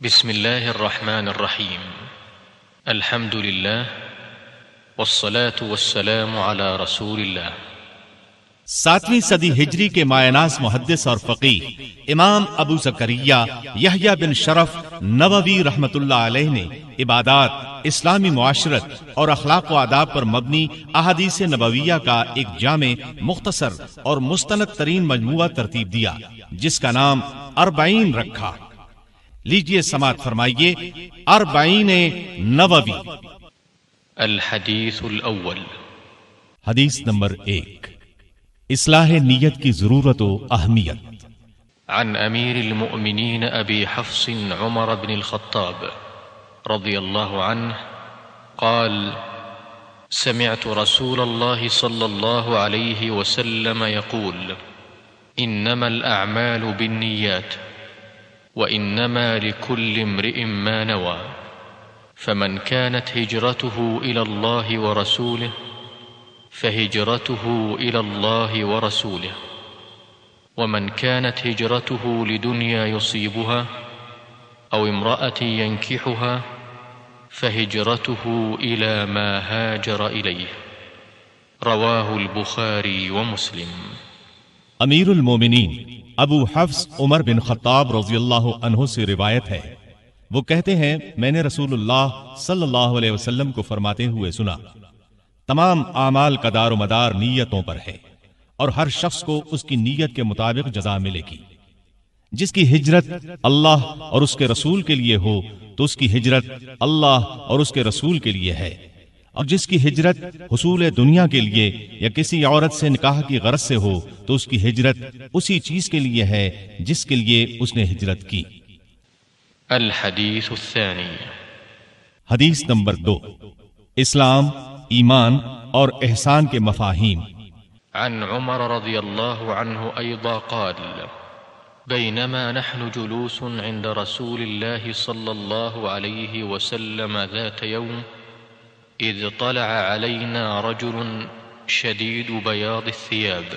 بسم الله الرحمن الرحيم. الحمد لله والصلاة والسلام على رسول الله. 7ویں صدی ہجری کے مایہ-ناز محدث اور فقیہ امام ابو زکریا یحییٰ بن شرف نووی رحمت اللہ علیہ نے عبادات، اسلامی معاشرت اور اخلاق و آداب پر مبنی احادیث نبویہ کا ایک جامع، مختصر اور مستند ترین مجموعہ ترتیب دیا جس کا نام 40 رکھا۔ لیجئے سماعت فرمائیے 40 نووی۔ الحدیث الاول، حدیث نمبر 1، اصلاح نیت کی ضرورت و اہمیت۔ عن امیر المؤمنین ابی حفص عمر بن الخطاب رضی اللہ عنہ قال: سمعت رسول اللہ صلی اللہ علیہ وسلم يقول: انما الاعمال بالنیات وانما لكل امرئ ما نوى، فمن كانت هجرته الى الله ورسوله فهجرته إلى الله ورسوله، ومن كانت هجرته لدنيا يصيبها أو امرأة ينكحها فهجرته إلى ما هاجر إليه، رواه البخاري ومسلم۔ امیر المومنین ابو حفص عمر بن خطاب رضی اللہ عنہ سے روایت ہے، وہ کہتے ہیں میں نے رسول اللہ صلی اللہ علیہ وسلم کو فرماتے ہوئے سنا، تمام اعمال کا دار و مدار نیتوں پر ہے، اور ہر شخص کو اس کی نیت کے مطابق جزا ملے گی۔ جس کی ہجرت اللہ اور اس کے رسول کے لیے ہو تو اس کی ہجرت اللہ اور اس کے رسول کے لیے ہے، اور جس کی ہجرت حصول دنیا کے لیے یا کسی عورت سے نکاح کی غرض سے ہو تو اس کی ہجرت اسی چیز کے لیے ہے جس کے لیے اس نے ہجرت کی۔ الحدیث الثانی، حدیث نمبر 2، اسلام، ایمان اور احسان کے مفاہیم۔ عن عمر رضی اللہ عنہ ایضا قال: بینما نحن جلوس عند رسول اللہ صلی اللہ علیہ وسلم ذات یوم اذ طلع علینا رجل شدید بیاض الثياب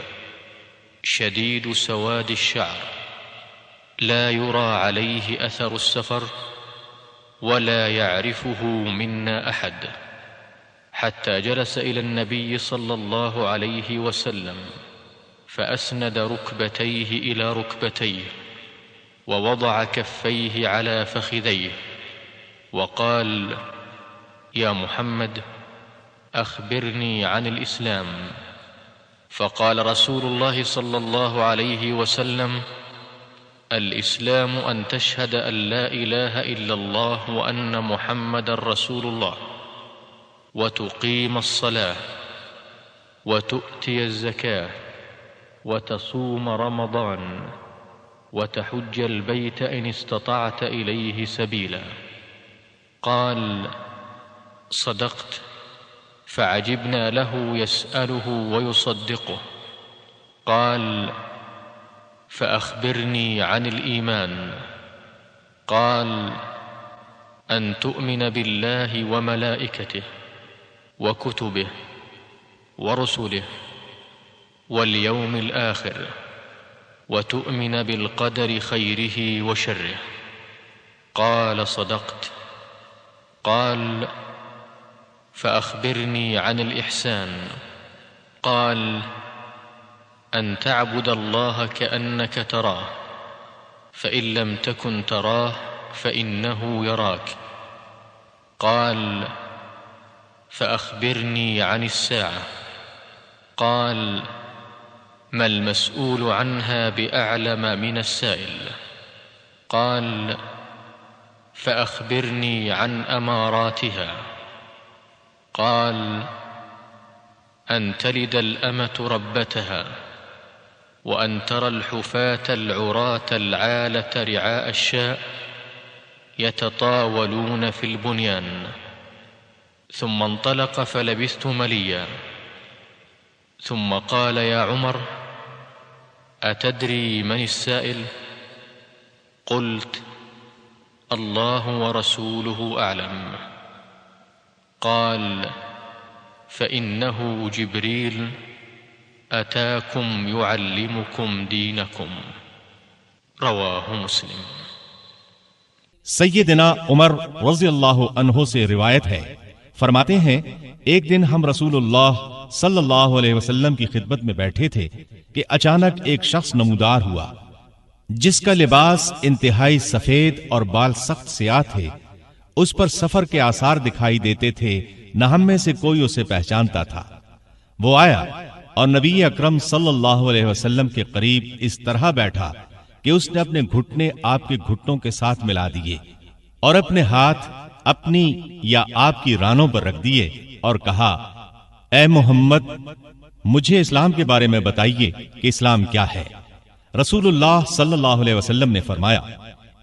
شدید سواد الشعر لا يرى عليه اثر السفر ولا يعرفه منا احد، حتى جلس إلى النبي صلى الله عليه وسلم فأسند ركبتيه إلى ركبتيه ووضع كفيه على فخذيه وقال: يا محمد أخبرني عن الإسلام. فقال رسول الله صلى الله عليه وسلم: الإسلام أن تشهد أن لا إله إلا الله وأن محمد رسول الله وتقيم الصلاة وتؤتي الزكاة وتصوم رمضان وتحج البيت إن استطعت إليه سبيلا. قال: صدقت. فعجبنا له يسأله ويصدقه. قال: فأخبرني عن الإيمان. قال: أن تؤمن بالله وملائكته وكتبه ورسله واليوم الآخر وتؤمن بالقدر خيره وشره. قال: صدقت. قال: فأخبرني عن الإحسان. قال: أن تعبد الله كأنك تراه فإن لم تكن تراه فإنه يراك. قال: فأخبرني عن الساعة. قال: ما المسؤول عنها بأعلم من السائل. قال: فأخبرني عن أماراتها. قال: أن تلد الأمة ربتها وأن ترى الحفاة العراة العالة رعاء الشاء يتطاولون في البنيان. ثم انطلق فلبثت مليا، ثم قال: يا عمر أتدري من السائل؟ قلت: الله ورسوله أعلم. قال: فإنه جبريل أتاكم يعلمكم دينكم. رواه مسلم۔ سیدنا عمر رضی اللہ عنہ سے روایت ہے، فرماتے ہیں ایک دن ہم رسول اللہ صلی اللہ علیہ وسلم کی خدمت میں بیٹھے تھے کہ اچانک ایک شخص نمودار ہوا جس کا لباس انتہائی سفید اور بال سخت سیاہ تھے، اس پر سفر کے آثار دکھائی دیتے تھے، نہ ہم میں سے کوئی اسے پہچانتا تھا۔ وہ آیا اور نبی اکرم صلی اللہ علیہ وسلم کے قریب اس طرح بیٹھا کہ اس نے اپنے گھٹنے آپ کے گھٹنوں کے ساتھ ملا دیے اور اپنے ہاتھ اپنی یا آپ کی رانوں پر رکھ دیے اور کہا، اے محمد، مجھے اسلام کے بارے میں بتائیے کہ اسلام کیا ہے۔ رسول اللہ صلی اللہ علیہ وسلم نے فرمایا،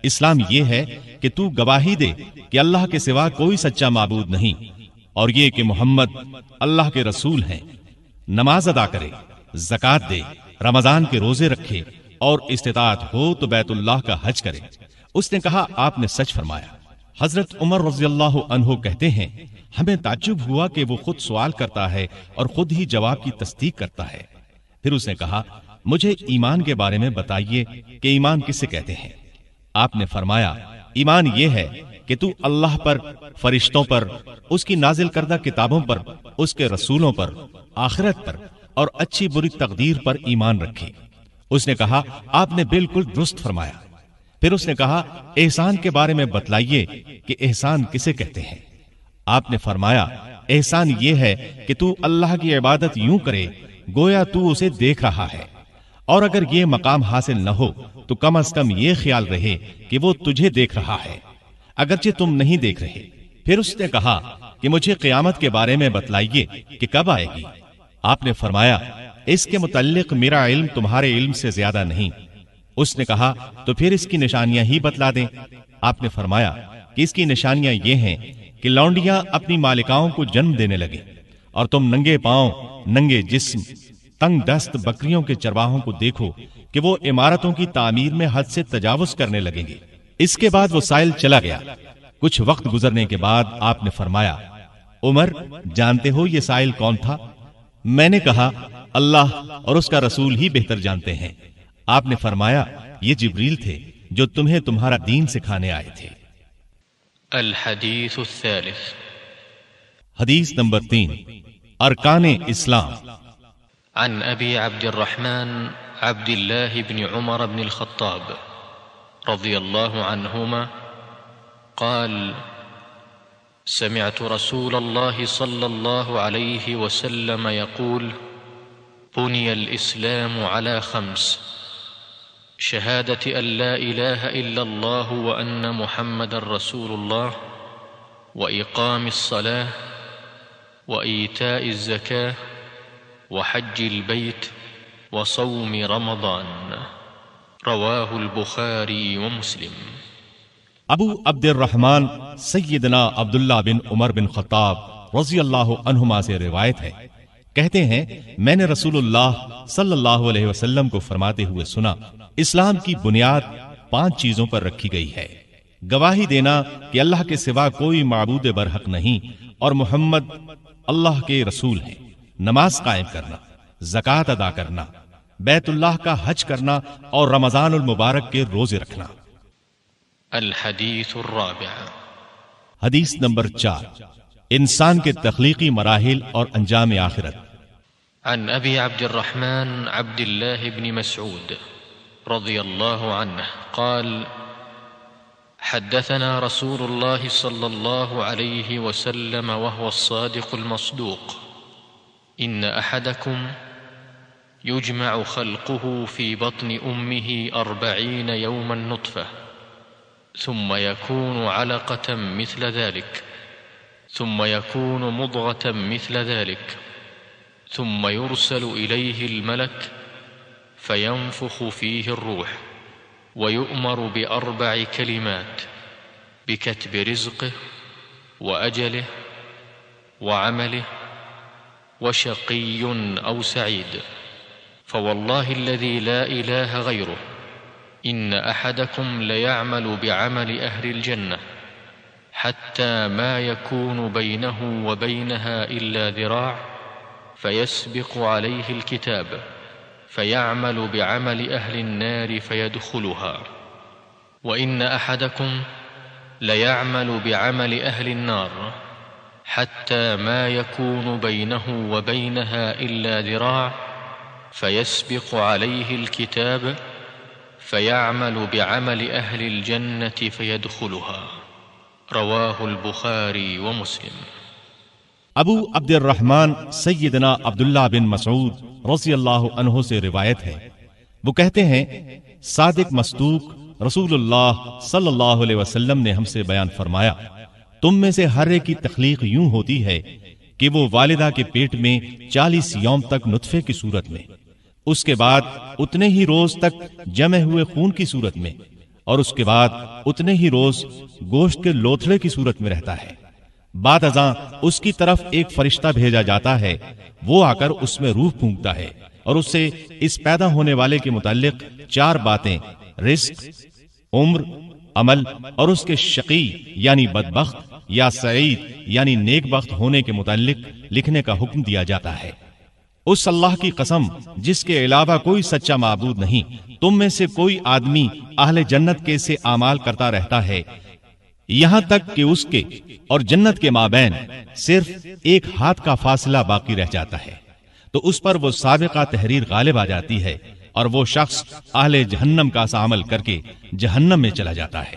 اسلام یہ ہے کہ تو گواہی دے کہ اللہ کے سوا کوئی سچا معبود نہیں، اور یہ کہ محمد اللہ کے رسول ہیں، نماز ادا کرے، زکوٰۃ دے، رمضان کے روزے رکھے، اور استطاعت ہو تو بیت اللہ کا حج کرے۔ اس نے کہا، آپ نے سچ فرمایا۔ حضرت عمر رضی اللہ عنہ کہتے ہیں، ہمیں تعجب ہوا کہ وہ خود سوال کرتا ہے اور خود ہی جواب کی تصدیق کرتا ہے۔ پھر اس نے کہا، مجھے ایمان کے بارے میں بتائیے کہ ایمان کسے کہتے ہیں؟ آپ نے فرمایا، ایمان یہ ہے کہ تو اللہ پر، فرشتوں پر، اس کی نازل کردہ کتابوں پر، اس کے رسولوں پر، آخرت پر اور اچھی بری تقدیر پر ایمان رکھے۔ اس نے کہا، آپ نے بالکل درست فرمایا۔ پھر اس نے کہا، احسان کے بارے میں بتلائیے کہ احسان کسے کہتے ہیں؟ آپ نے فرمایا، احسان یہ ہے کہ تو اللہ کی عبادت یوں کرے گویا تو اسے دیکھ رہا ہے، اور اگر یہ مقام حاصل نہ ہو تو کم از کم یہ خیال رہے کہ وہ تجھے دیکھ رہا ہے، اگرچہ تم نہیں دیکھ رہے۔ پھر اس نے کہا کہ مجھے قیامت کے بارے میں بتلائیے کہ کب آئے گی؟ آپ نے فرمایا، اس کے متعلق میرا علم تمہارے علم سے زیادہ نہیں۔ اس نے کہا، تو پھر اس کی نشانیاں ہی بتلا دیں۔ آپ نے فرمایا کہ اس کی نشانیاں یہ ہیں کہ لونڈیاں اپنی مالکاؤں کو جنم دینے لگیں، اور تم ننگے پاؤں، ننگے جسم، تنگ دست بکریوں کے چرواہوں کو دیکھو کہ وہ عمارتوں کی تعمیر میں حد سے تجاوز کرنے لگیں گے۔ اس کے بعد وہ سائل چلا گیا۔ کچھ وقت گزرنے کے بعد آپ نے فرمایا، عمر، جانتے ہو یہ سائل کون تھا؟ میں نے کہا، اللہ اور اس کا رسول ہی بہتر جانتے ہیں۔ آپ نے فرمایا، یہ جبریل تھے جو تمہیں تمہارا دین سکھانے آئے تھے۔ الحدیث الثالث، حدیث نمبر 3، ارکان اسلام۔ عن ابی عبد الرحمن عبد الله بن عمر بن الخطاب رضي الله عنهما قال: سمعت رسول الله صلى الله عليه وسلم يقول: بني الإسلام على 5: شهادة أن لا إله إلا الله وأن محمد رسول الله، وإقام الصلاة، وإيتاء الزكاة، وحج البيت، وصوم رمضان۔ رواه البخاري ومسلم۔ ابو عبد الرحمن سیدنا عبداللہ بن عمر بن خطاب رضی اللہ عنہما سے روایت ہے، کہتے ہیں میں نے رسول اللہ صلی اللہ علیہ وسلم کو فرماتے ہوئے سنا، اسلام کی بنیاد 5 چیزوں پر رکھی گئی ہے: گواہی دینا کہ اللہ کے سوا کوئی معبود برحق نہیں اور محمد اللہ کے رسول ہیں، نماز قائم کرنا، زکوٰۃ ادا کرنا، بیت اللہ کا حج کرنا اور رمضان المبارک کے روزے رکھنا۔ الحدیث الرابع، حدیث نمبر 4، انسان کے تخلیقی مراحل اور انجام آخرت۔ عن ابی عبد الرحمن عبد الله بن مسعود رضي الله عنه قال: حدثنا رسول الله صلى الله عليه وسلم وهو الصادق المصدوق: إن أحدكم يجمع خلقه في بطن أمه 40 يوما نطفة، ثم يكون علقة مثل ذلك، ثم يكون مضغة مثل ذلك، ثم يرسل إليه الملك فينفخ فيه الروح، ويؤمر ب4 كلمات: بكتب رزقه، وأجله، وعمله، وشقي أو سعيد. فوالله الذي لا إله غيره إن أحدكم ليعمل بعمل أهل الجنة حتى ما يكون بينه وبينها إلا ذراع، فيسبق عليه الكتاب فيعمل بعمل أهل النار فيدخلها. وإن أحدكم ليعمل بعمل أهل النار حتى ما يكون بينه وبينها إلا ذراع فيسبق عليه الكتاب فيعمل بعمل أهل الجنة فيدخلها. رواه البخاري ومسلم. ابو عبد الرحمن سیدنا عبداللہ بن مسعود رضی اللہ عنہ سے روایت ہے، وہ کہتے ہیں صادق مصدوق رسول اللہ صلی اللہ علیہ وسلم نے ہم سے بیان فرمایا، تم میں سے ہر ایک کی تخلیق یوں ہوتی ہے کہ وہ والدہ کے پیٹ میں 40 یوم تک نطفے کی صورت میں، اس کے بعد اتنے ہی روز تک جمع ہوئے خون کی صورت میں، اور اس کے بعد اتنے ہی روز گوشت کے لوتھڑے کی صورت میں رہتا ہے۔ بعد ازاں اس کی طرف ایک فرشتہ بھیجا جاتا ہے، وہ آ کر اس میں روح پھونکتا ہے اور اس سے اس پیدا ہونے والے کے متعلق 4 باتیں، رزق، عمر، عمل اور اس کے شقی یعنی بدبخت یا سعید یعنی نیک بخت ہونے کے متعلق لکھنے کا حکم دیا جاتا ہے۔ اس اللہ کی قسم جس کے علاوہ کوئی سچا معبود نہیں، تم میں سے کوئی آدمی اہل جنت کے سے اعمال کرتا رہتا ہے یہاں تک کہ اس کے اور جنت کے مابین صرف ایک ہاتھ کا فاصلہ باقی رہ جاتا ہے، تو اس پر وہ سابقہ تحریر غالب آ جاتی ہے اور وہ شخص اہل جہنم کا سا عمل کر کے جہنم میں چلا جاتا ہے،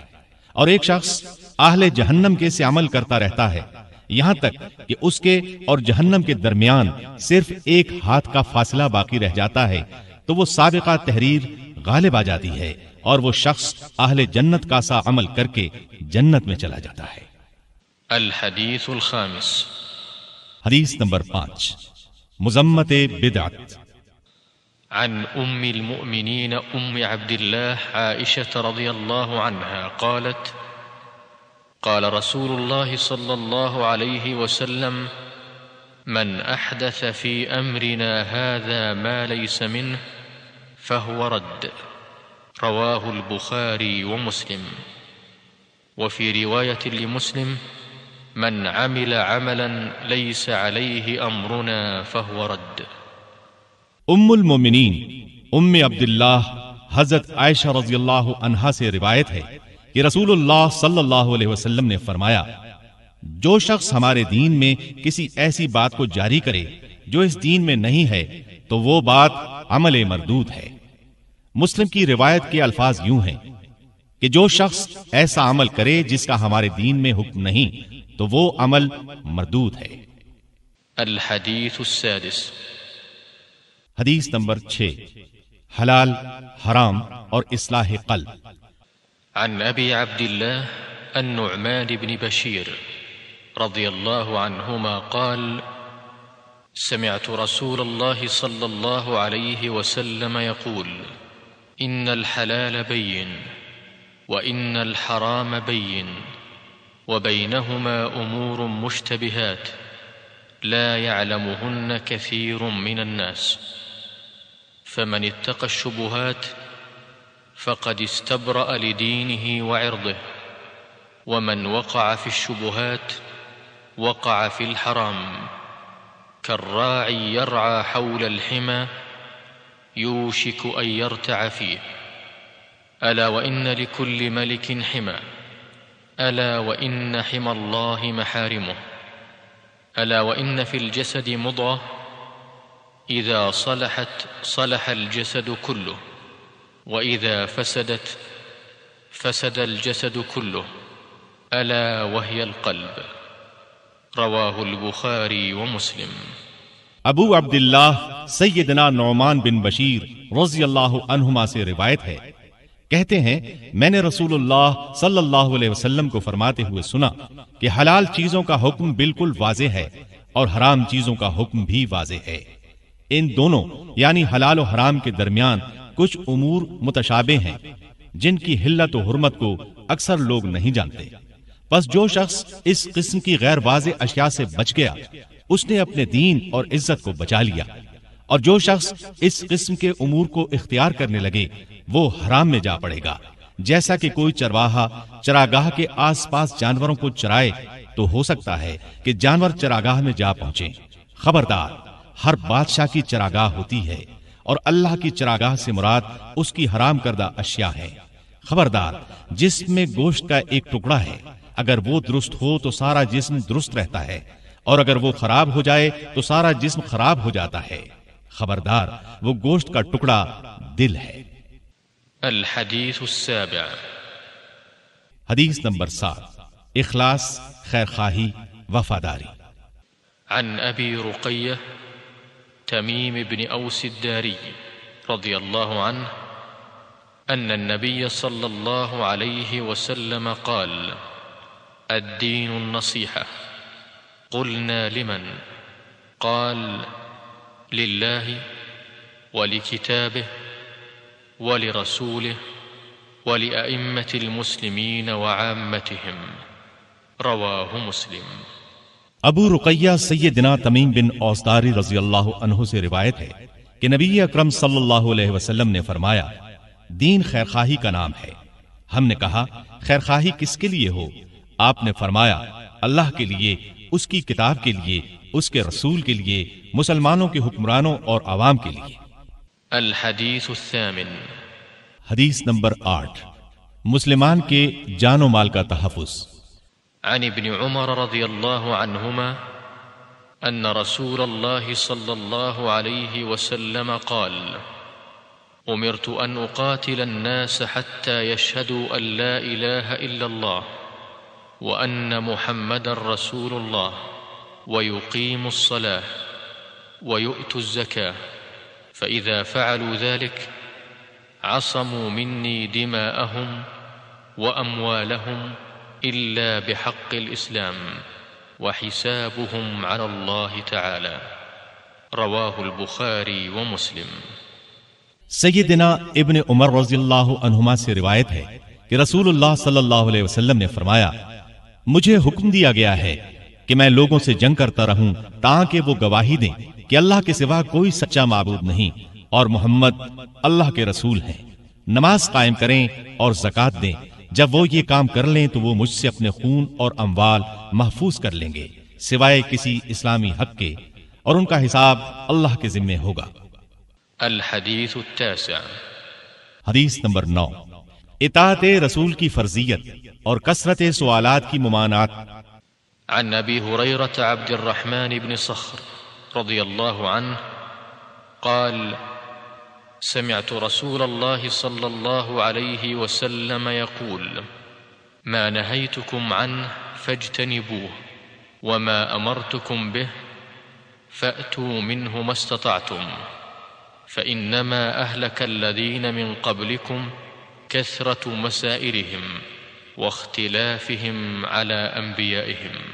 اور ایک شخص اہل جہنم کے سے عمل کرتا رہتا ہے یہاں تک کہ اس کے اور جہنم کے درمیان صرف ایک ہاتھ کا فاصلہ باقی رہ جاتا ہے، تو وہ سابقہ تحریر غالب آ جاتی ہے اور وہ شخص اہل جنت کا سا عمل کر کے جنت میں چلا جاتا ہے۔ الحدیث الخامس، حدیث نمبر 5، مذمت بدعت۔ عن ام المؤمنین ام عبد اللہ عائشة رضی اللہ عنہا قالت قال رسول الله صلى الله عليه وسلم من أحدث في أمرنا هذا ما ليس منه فهو رد. رواه البخاري ومسلم. وفي رواية لمسلم من عمل عملا ليس عليه أمرنا فهو رد. ام المومنین ام عبداللہ حضرت عائشہ رضی اللہ عنہا سے روایت ہے کہ رسول اللہ صلی اللہ علیہ وسلم نے فرمایا، جو شخص ہمارے دین میں کسی ایسی بات کو جاری کرے جو اس دین میں نہیں ہے تو وہ بات عمل مردود ہے۔ مسلم کی روایت کے الفاظ یوں ہیں کہ جو شخص ایسا عمل کرے جس کا ہمارے دین میں حکم نہیں تو وہ عمل مردود ہے۔ الحدیث السادس، حدیث نمبر 6، حلال، حرام اور اصلاح قلب۔ عن أبي عبد الله النعمان بن بشير رضي الله عنهما قال سمعت رسول الله صلى الله عليه وسلم يقول إن الحلال بين وإن الحرام بين وبينهما أمور مشتبهات لا يعلمهن كثير من الناس فمن اتقى الشبهات فقد استبرأ لدينه وعرضه ومن وقع في الشبهات وقع في الحرام كالراعي يرعى حول الحمى يوشك أن يرتع فيه ألا وإن لكل ملك حمى ألا وإن حمى الله محارمه ألا وإن في الجسد مضغة إذا صلحت صلح الجسد كله وإذا فسدت فسد الجسد كله ألا وهي القلب. رواه البخاري ومسلم. ابو عبداللہ سیدنا نعمان بن بشیر رضی اللہ عنہما سے روایت ہے، کہتے ہیں میں نے رسول اللہ صلی اللہ علیہ وسلم کو فرماتے ہوئے سنا کہ حلال چیزوں کا حکم بالکل واضح ہے اور حرام چیزوں کا حکم بھی واضح ہے۔ ان دونوں یعنی حلال و حرام کے درمیان کچھ امور متشابہ ہیں جن کی حلت و حرمت کو اکثر لوگ نہیں جانتے، پس جو شخص اس قسم کی غیر واضح اشیاء سے بچ گیا اس نے اپنے دین اور عزت کو بچا لیا، اور جو شخص اس قسم کے امور کو اختیار کرنے لگے وہ حرام میں جا پڑے گا۔ جیسا کہ کوئی چرواہا چراگاہ کے آس پاس جانوروں کو چرائے تو ہو سکتا ہے کہ جانور چراگاہ میں جا پہنچے۔ خبردار، ہر بادشاہ کی چراگاہ ہوتی ہے اور اللہ کی چراگاہ سے مراد اس کی حرام کردہ اشیاء ہے، خبردار، جسم میں گوشت کا ایک ٹکڑا ہے، اگر وہ درست ہو تو سارا جسم درست رہتا ہے، اور اگر وہ خراب ہو جائے تو سارا جسم خراب ہو جاتا ہے۔ خبردار، وہ گوشت کا ٹکڑا دل ہے۔ الحديث السابع حدیث نمبر 7، اخلاص، خیر خواہی، وفاداری۔ عن أبي رقية تميم بن أوس الداري رضي الله عنه أن النبي صلى الله عليه وسلم قال: الدين النصيحة. قلنا لمن؟ قال: لله ولكتابه ولرسوله ولأئمة المسلمين وعامتهم. رواه مسلم۔ ابو رقیہ سیدنا تمیم بن اوس داری رضی اللہ عنہ سے روایت ہے کہ نبی اکرم صلی اللہ علیہ وسلم نے فرمایا، دین خیرخواہی کا نام ہے۔ ہم نے کہا، خیرخواہی کس کے لیے ہو؟ آپ نے فرمایا، اللہ کے لیے، اس کی کتاب کے لیے، اس کے رسول کے لیے، مسلمانوں کے حکمرانوں اور عوام کے لیے۔ الحدیث الثامن حدیث نمبر 8، مسلمان کے جان و مال کا تحفظ۔ عن ابن عمر رضي الله عنهما أن رسول الله صلى الله عليه وسلم قال: أمرت أن أقاتل الناس حتى يشهدوا أن لا إله إلا الله وأن محمد رسول الله ويقيموا الصلاة ويؤتوا الزكاة، فإذا فعلوا ذلك عصموا مني دماءهم وأموالهم إلا بحق الإسلام وحسابهم على الله تعالى۔ رواه البخاري ومسلم۔ سیدنا ابن عمر رضی اللہ عنہما سے روایت ہے کہ رسول اللہ صلی اللہ علیہ وسلم نے فرمایا، مجھے حکم دیا گیا ہے کہ میں لوگوں سے جنگ کرتا رہوں تاکہ وہ گواہی دیں کہ اللہ کے سوا کوئی سچا معبود نہیں اور محمد اللہ کے رسول ہیں، نماز قائم کریں اور زکوٰۃ دیں۔ جب وہ یہ کام کر لیں تو وہ مجھ سے اپنے خون اور اموال محفوظ کر لیں گے سوائے کسی اسلامی حق کے، اور ان کا حساب اللہ کے ذمے ہوگا۔ الحدیث التاسع حدیث نمبر 9، اطاعت رسول کی فرضیت اور کثرت سوالات کی ممانعت۔ عن ابی ہریرہ عبد الرحمن بن صخر رضی اللہ عنہ قال: سمعت رسول الله صلى الله عليه وسلم يقول: ما نهيتكم عنه فاجتنبوه وما أمرتكم به فأتوا منه ما استطعتم، فإنما أهلك الذين من قبلكم كثرة مسائلهم واختلافهم على أنبيائهم۔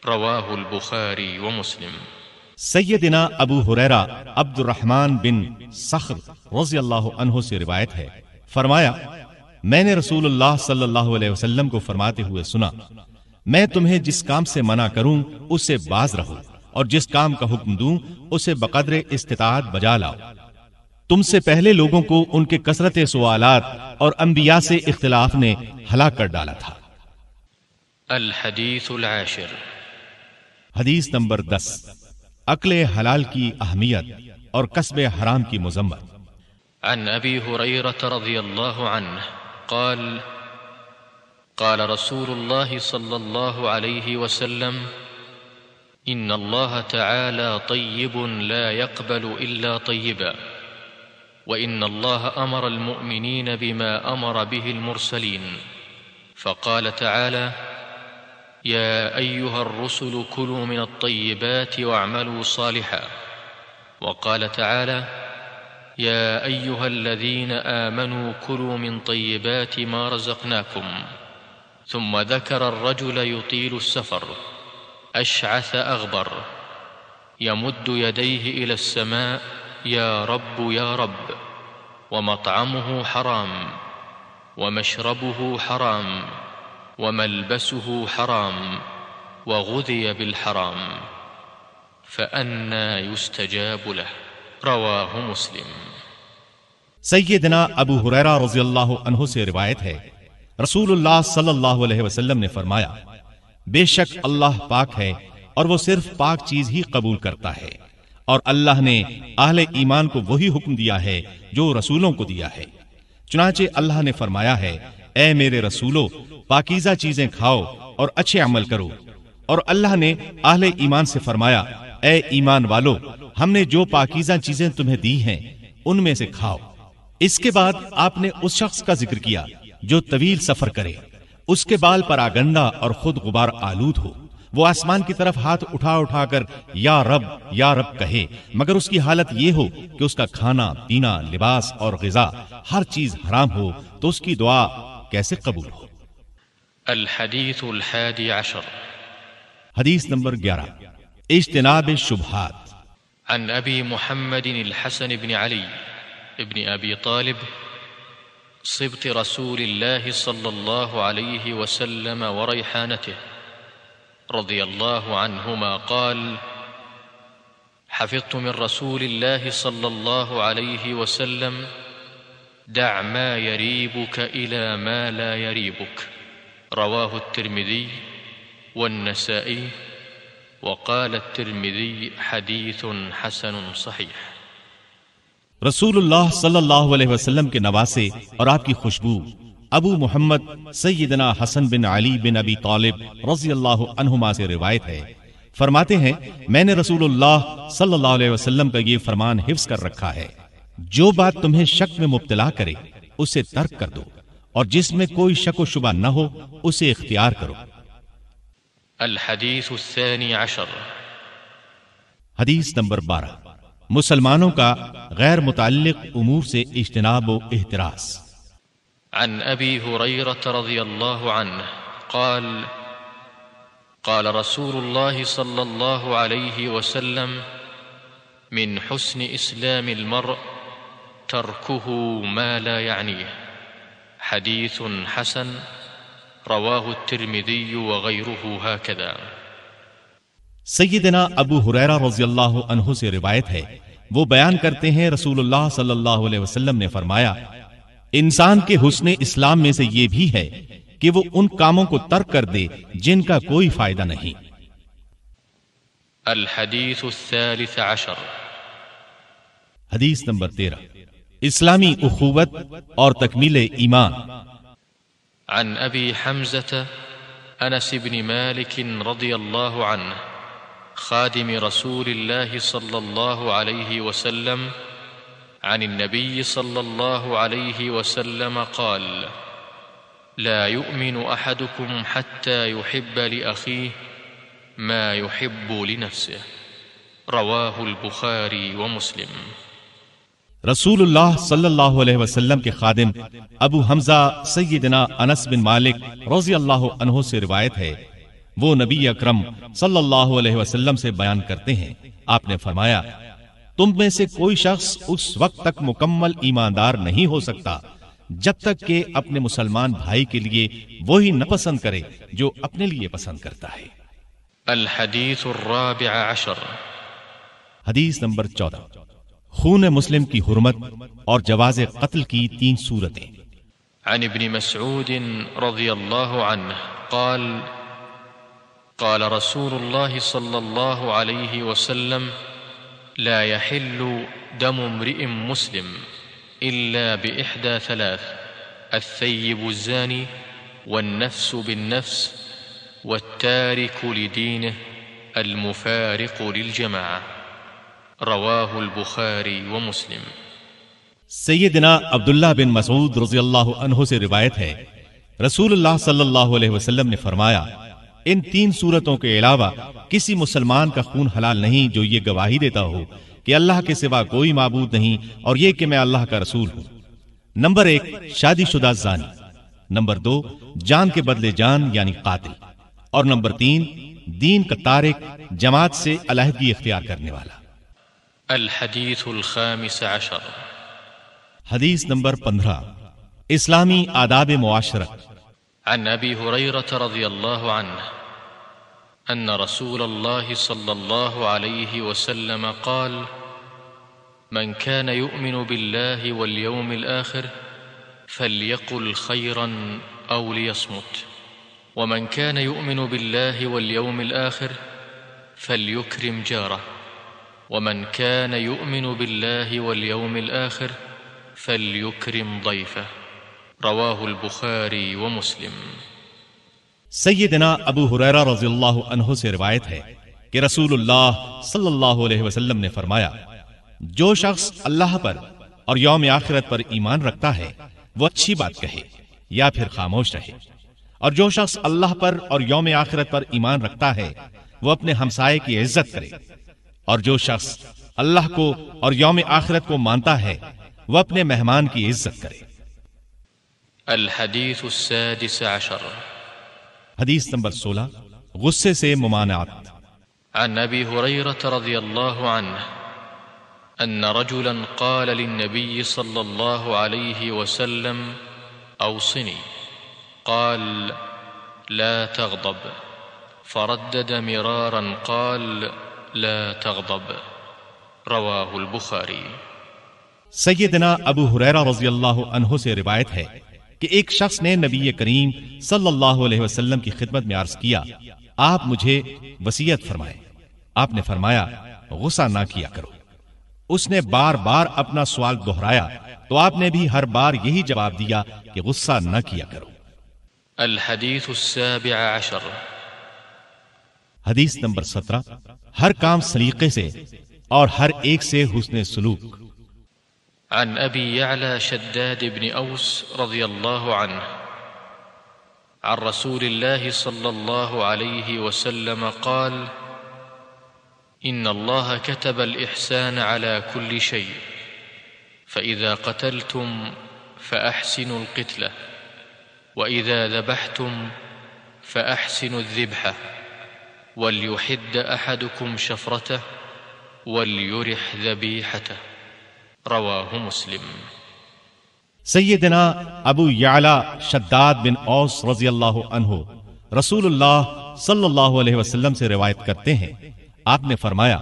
رواه البخاري ومسلم۔ سیدنا ابو ہریرہ عبد الرحمن بن صخر رضی اللہ عنہ سے روایت ہے، فرمایا، میں نے رسول اللہ صلی اللہ علیہ وسلم کو فرماتے ہوئے سنا، میں تمہیں جس کام سے منع کروں اس سے باز رہو، اور جس کام کا حکم دوں اسے بقدر استطاعت بجا لاؤ۔ تم سے پہلے لوگوں کو ان کے کثرت سوالات اور انبیاء سے اختلاف نے ہلاک کر ڈالا تھا۔ الحدیث العاشر حدیث نمبر 10، اکل حلال کی اہمیت اور کسب حرام کی مذمت۔ عن ابی ہریرہ رضی اللہ عنہ قال: قال رسول اللہ صلی اللہ علیہ وسلم: ان اللہ تعالی طیب لا يقبل الا طیبا، وان اللہ امر المؤمنین بما امر به المرسلین، فقال تعالی: يا أيها الرسل كلوا من الطيبات واعملوا صالحا، وقال تعالى: يا أيها الذين آمنوا كلوا من طيبات ما رزقناكم، ثم ذكر الرجل يطيل السفر أشعث أغبر يمد يديه إلى السماء يا رب يا رب، ومطعمه حرام ومشربه حرام وملبسه حرام وغذي بالحرام، فأنى يستجاب له۔ رواہ مسلم۔ سیدنا ابو ہریرہ رضی اللہ عنہ سے روایت ہے، رسول اللہ صلی اللہ علیہ وسلم نے فرمایا، بے شک اللہ پاک ہے اور وہ صرف پاک چیز ہی قبول کرتا ہے، اور اللہ نے اہل ایمان کو وہی حکم دیا ہے جو رسولوں کو دیا ہے، چنانچہ اللہ نے فرمایا ہے، اے میرے رسولو، پاکیزہ چیزیں کھاؤ اور اچھے عمل کرو۔ اور اللہ نے اہل ایمان سے فرمایا، اے ایمان والو، ہم نے جو پاکیزہ چیزیں تمہیں دی ہیں ان میں سے کھاؤ۔ اس کے بعد آپ نے اس شخص کا ذکر کیا جو طویل سفر کرے، اس کے بال پر آگندہ اور خود غبار آلود ہو، وہ آسمان کی طرف ہاتھ اٹھا اٹھا کر یا رب کہے، مگر اس کی حالت یہ ہو کہ اس کا کھانا پینا، لباس اور غذا ہر چیز حرام ہو، تو اس کی دعا کیسے قبول ہو؟ الحدیث الحادی عشر، حدیث نمبر 11، اجتناب الشبہات۔ عن ابی محمد الحسن بن علی ابن ابی طالب صبط رسول اللہ صلی اللہ علیہ وسلم وريحانته رضی اللہ عنہما قال: حفظت من رسول الله صلى الله عليه وسلم: دع ما يريبك إلى ما لا يريبك، رواه الترمذي والنسائي، وقال الترمذي حديث حسن صحيح۔ رسول اللہ صلی اللہ علیہ وسلم کے نواسے اور آپ کی خوشبو ابو محمد سیدنا حسن بن علی بن ابی طالب رضی اللہ عنہما سے روایت ہے، فرماتے ہیں میں نے رسول اللہ صلی اللہ علیہ وسلم کا یہ فرمان حفظ کر رکھا ہے، جو بات تمہیں شک میں مبتلا کرے اسے ترک کر دو، اور جس میں کوئی شک و شبہ نہ ہو اسے اختیار کرو۔ الحدیث الثانی عشر، حدیث نمبر 12، مسلمانوں کا غیر متعلق امور سے اجتناب و احتراز۔ عن ابی ہریرہ رضی اللہ عنہ قال: قال رسول اللہ صلی اللہ علیہ وسلم: من حسن اسلام المرء ترکه ما لا يعنیه، حدیث حسن، رواہ الترمذی وغیرہ ہکذا۔ سیدنا ابو ہریرہ رضی اللہ عنہ سے روایت ہے، وہ بیان کرتے ہیں رسول اللہ صلی اللہ علیہ وسلم نے فرمایا، انسان کے حسن اسلام میں سے یہ بھی ہے کہ وہ ان کاموں کو ترک کر دے جن کا کوئی فائدہ نہیں۔ الحدیث الثالث عشر، حدیث نمبر 13، اسلامی اخوت اور تکمیل ایمان۔ عن ابی حمزة انس بن مالک رضی اللہ عنہ خادم رسول اللہ صلی اللہ علیہ وسلم عن النبي صلى الله عليه وسلم قال: لا يؤمن أحدكم حتى يحب لأخيه ما يحب لنفسه، رواه البخاري ومسلم۔ رسول اللہ صلی اللہ علیہ وسلم کے خادم ابو حمزہ سیدنا انس بن مالک رضی اللہ عنہ سے روایت ہے، وہ نبی اکرم صلی اللہ علیہ وسلم سے بیان کرتے ہیں، آپ نے فرمایا، تم میں سے کوئی شخص اس وقت تک مکمل ایماندار نہیں ہو سکتا جب تک کہ اپنے مسلمان بھائی کے لیے وہی نہ پسند کرے جو اپنے لیے پسند کرتا ہے۔ الحدیث الرابع عشر، حدیث نمبر 14، خون مسلم کی حرمت اور جواز قتل کی 3 صورتیں۔ عن ابن مسعود رضی اللہ عنہ قال: قال رسول اللہ صلی اللہ علیہ وسلم: لا يحل دم امرئ مسلم إلا بإحدى 3: الثيب الزاني، والنفس بالنفس، والتارك لدينه، المفارق للجماعة، رواه البخاري ومسلم۔ سیدنا عبداللہ بن مسعود رضی اللہ عنہ سے روایت ہے، رسول اللہ صلی اللہ علیہ وسلم نے فرمایا، ان 3 صورتوں کے علاوہ کسی مسلمان کا خون حلال نہیں جو یہ گواہی دیتا ہو کہ اللہ کے سوا کوئی معبود نہیں اور یہ کہ میں اللہ کا رسول ہوں۔ نمبر 1، شادی شدہ زانی، نمبر 2، جان کے بدلے جان یعنی قاتل، اور نمبر 3، دین کا تارک، جماعت سے علیحدگی اختیار کرنے والا۔ الحدیث الخامس عشر، حدیث نمبر 15، اسلامی آداب معاشرت۔ عن ابی ہریرہ رضی اللہ عنہ ان رسول اللہ صلی اللہ علیہ وسلم قال: من كان يؤمن بالله واليوم الآخر فليقل خيرا أو ليصمت، ومن كان يؤمن بالله واليوم الآخر فليكرم جاره، ومن كان يؤمن بالله واليوم الآخر فليكرم ضيفه رواه البخاري ومسلم۔ سیدنا ابو ہریرہ رضی اللہ عنہ سے روایت ہے کہ رسول اللہ صلی اللہ علیہ وسلم نے فرمایا، جو شخص اللہ پر اور یوم آخرت پر ایمان رکھتا ہے وہ اچھی بات کہے یا پھر خاموش رہے، اور جو شخص اللہ پر اور یوم آخرت پر ایمان رکھتا ہے وہ اپنے ہمسائے کی عزت کرے، اور جو شخص اللہ کو اور یوم آخرت کو مانتا ہے وہ اپنے مہمان کی عزت کرے۔ الحدیث السادس عشر، حدیث نمبر 16، غصے سے ممانعت۔ عن ابی ہریرہ رضی اللہ عنہ ان رجلا قال للنبي صلى الله عليه وسلم اوصني قال لا تغضب، فردد مرارا قال لا تغضب، رواه البخاری۔ سیدنا ابو ہریرہ رضی اللہ عنہ سے روایت ہے کہ ایک شخص نے نبی کریم صلی اللہ علیہ وسلم کی خدمت میں عرض کیا، آپ مجھے وصیت فرمائیں۔ آپ نے فرمایا، غصہ نہ کیا کرو۔ اس نے بار بار اپنا سوال دہرایا تو آپ نے بھی ہر بار یہی جواب دیا کہ غصہ نہ کیا کرو۔ الحدیث السابع عشر، حدیث نمبر 17، ہر کام سلیقے سے اور ہر ایک سے حسن سلوک۔ عن ابی یعلا شداد بن اوس رضی اللہ عنہ عن رسول اللہ صلی اللہ علیہ وسلم قال ان اللہ كتب الإحسان على كل شيء فإذا قتلتم فأحسنوا القتلة وإذا ذبحتم فأحسنوا الذبحة وليحد أحدكم شفرته وليرح ذبيحته، رواہ مسلم۔ سیدنا ابو یعلا شداد بن اوس رضی اللہ عنہ رسول اللہ صلی اللہ علیہ وسلم سے روایت کرتے ہیں، آپ نے فرمایا،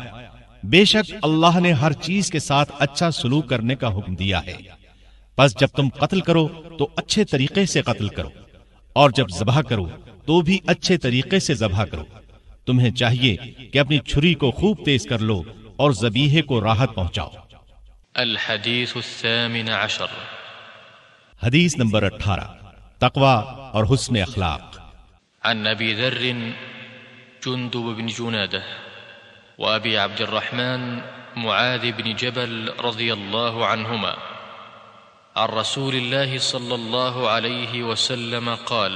بے شک اللہ نے ہر چیز کے ساتھ اچھا سلوک کرنے کا حکم دیا ہے، پس جب تم قتل کرو تو اچھے طریقے سے قتل کرو، اور جب ذبح کرو تو بھی اچھے طریقے سے ذبح کرو۔ تمہیں چاہیے کہ اپنی چھری کو خوب تیز کر لو اور ذبیحے کو راحت پہنچاؤ۔ الحدیث الثامن عشر، حدیث نمبر 18، تقوی اور حسن اخلاق۔ عن ابی ذر جندب بن جنادہ وابی عبد الرحمن معاذ بن جبل رضی اللہ عنہما عن رسول اللہ صلی اللہ علیہ وسلم قال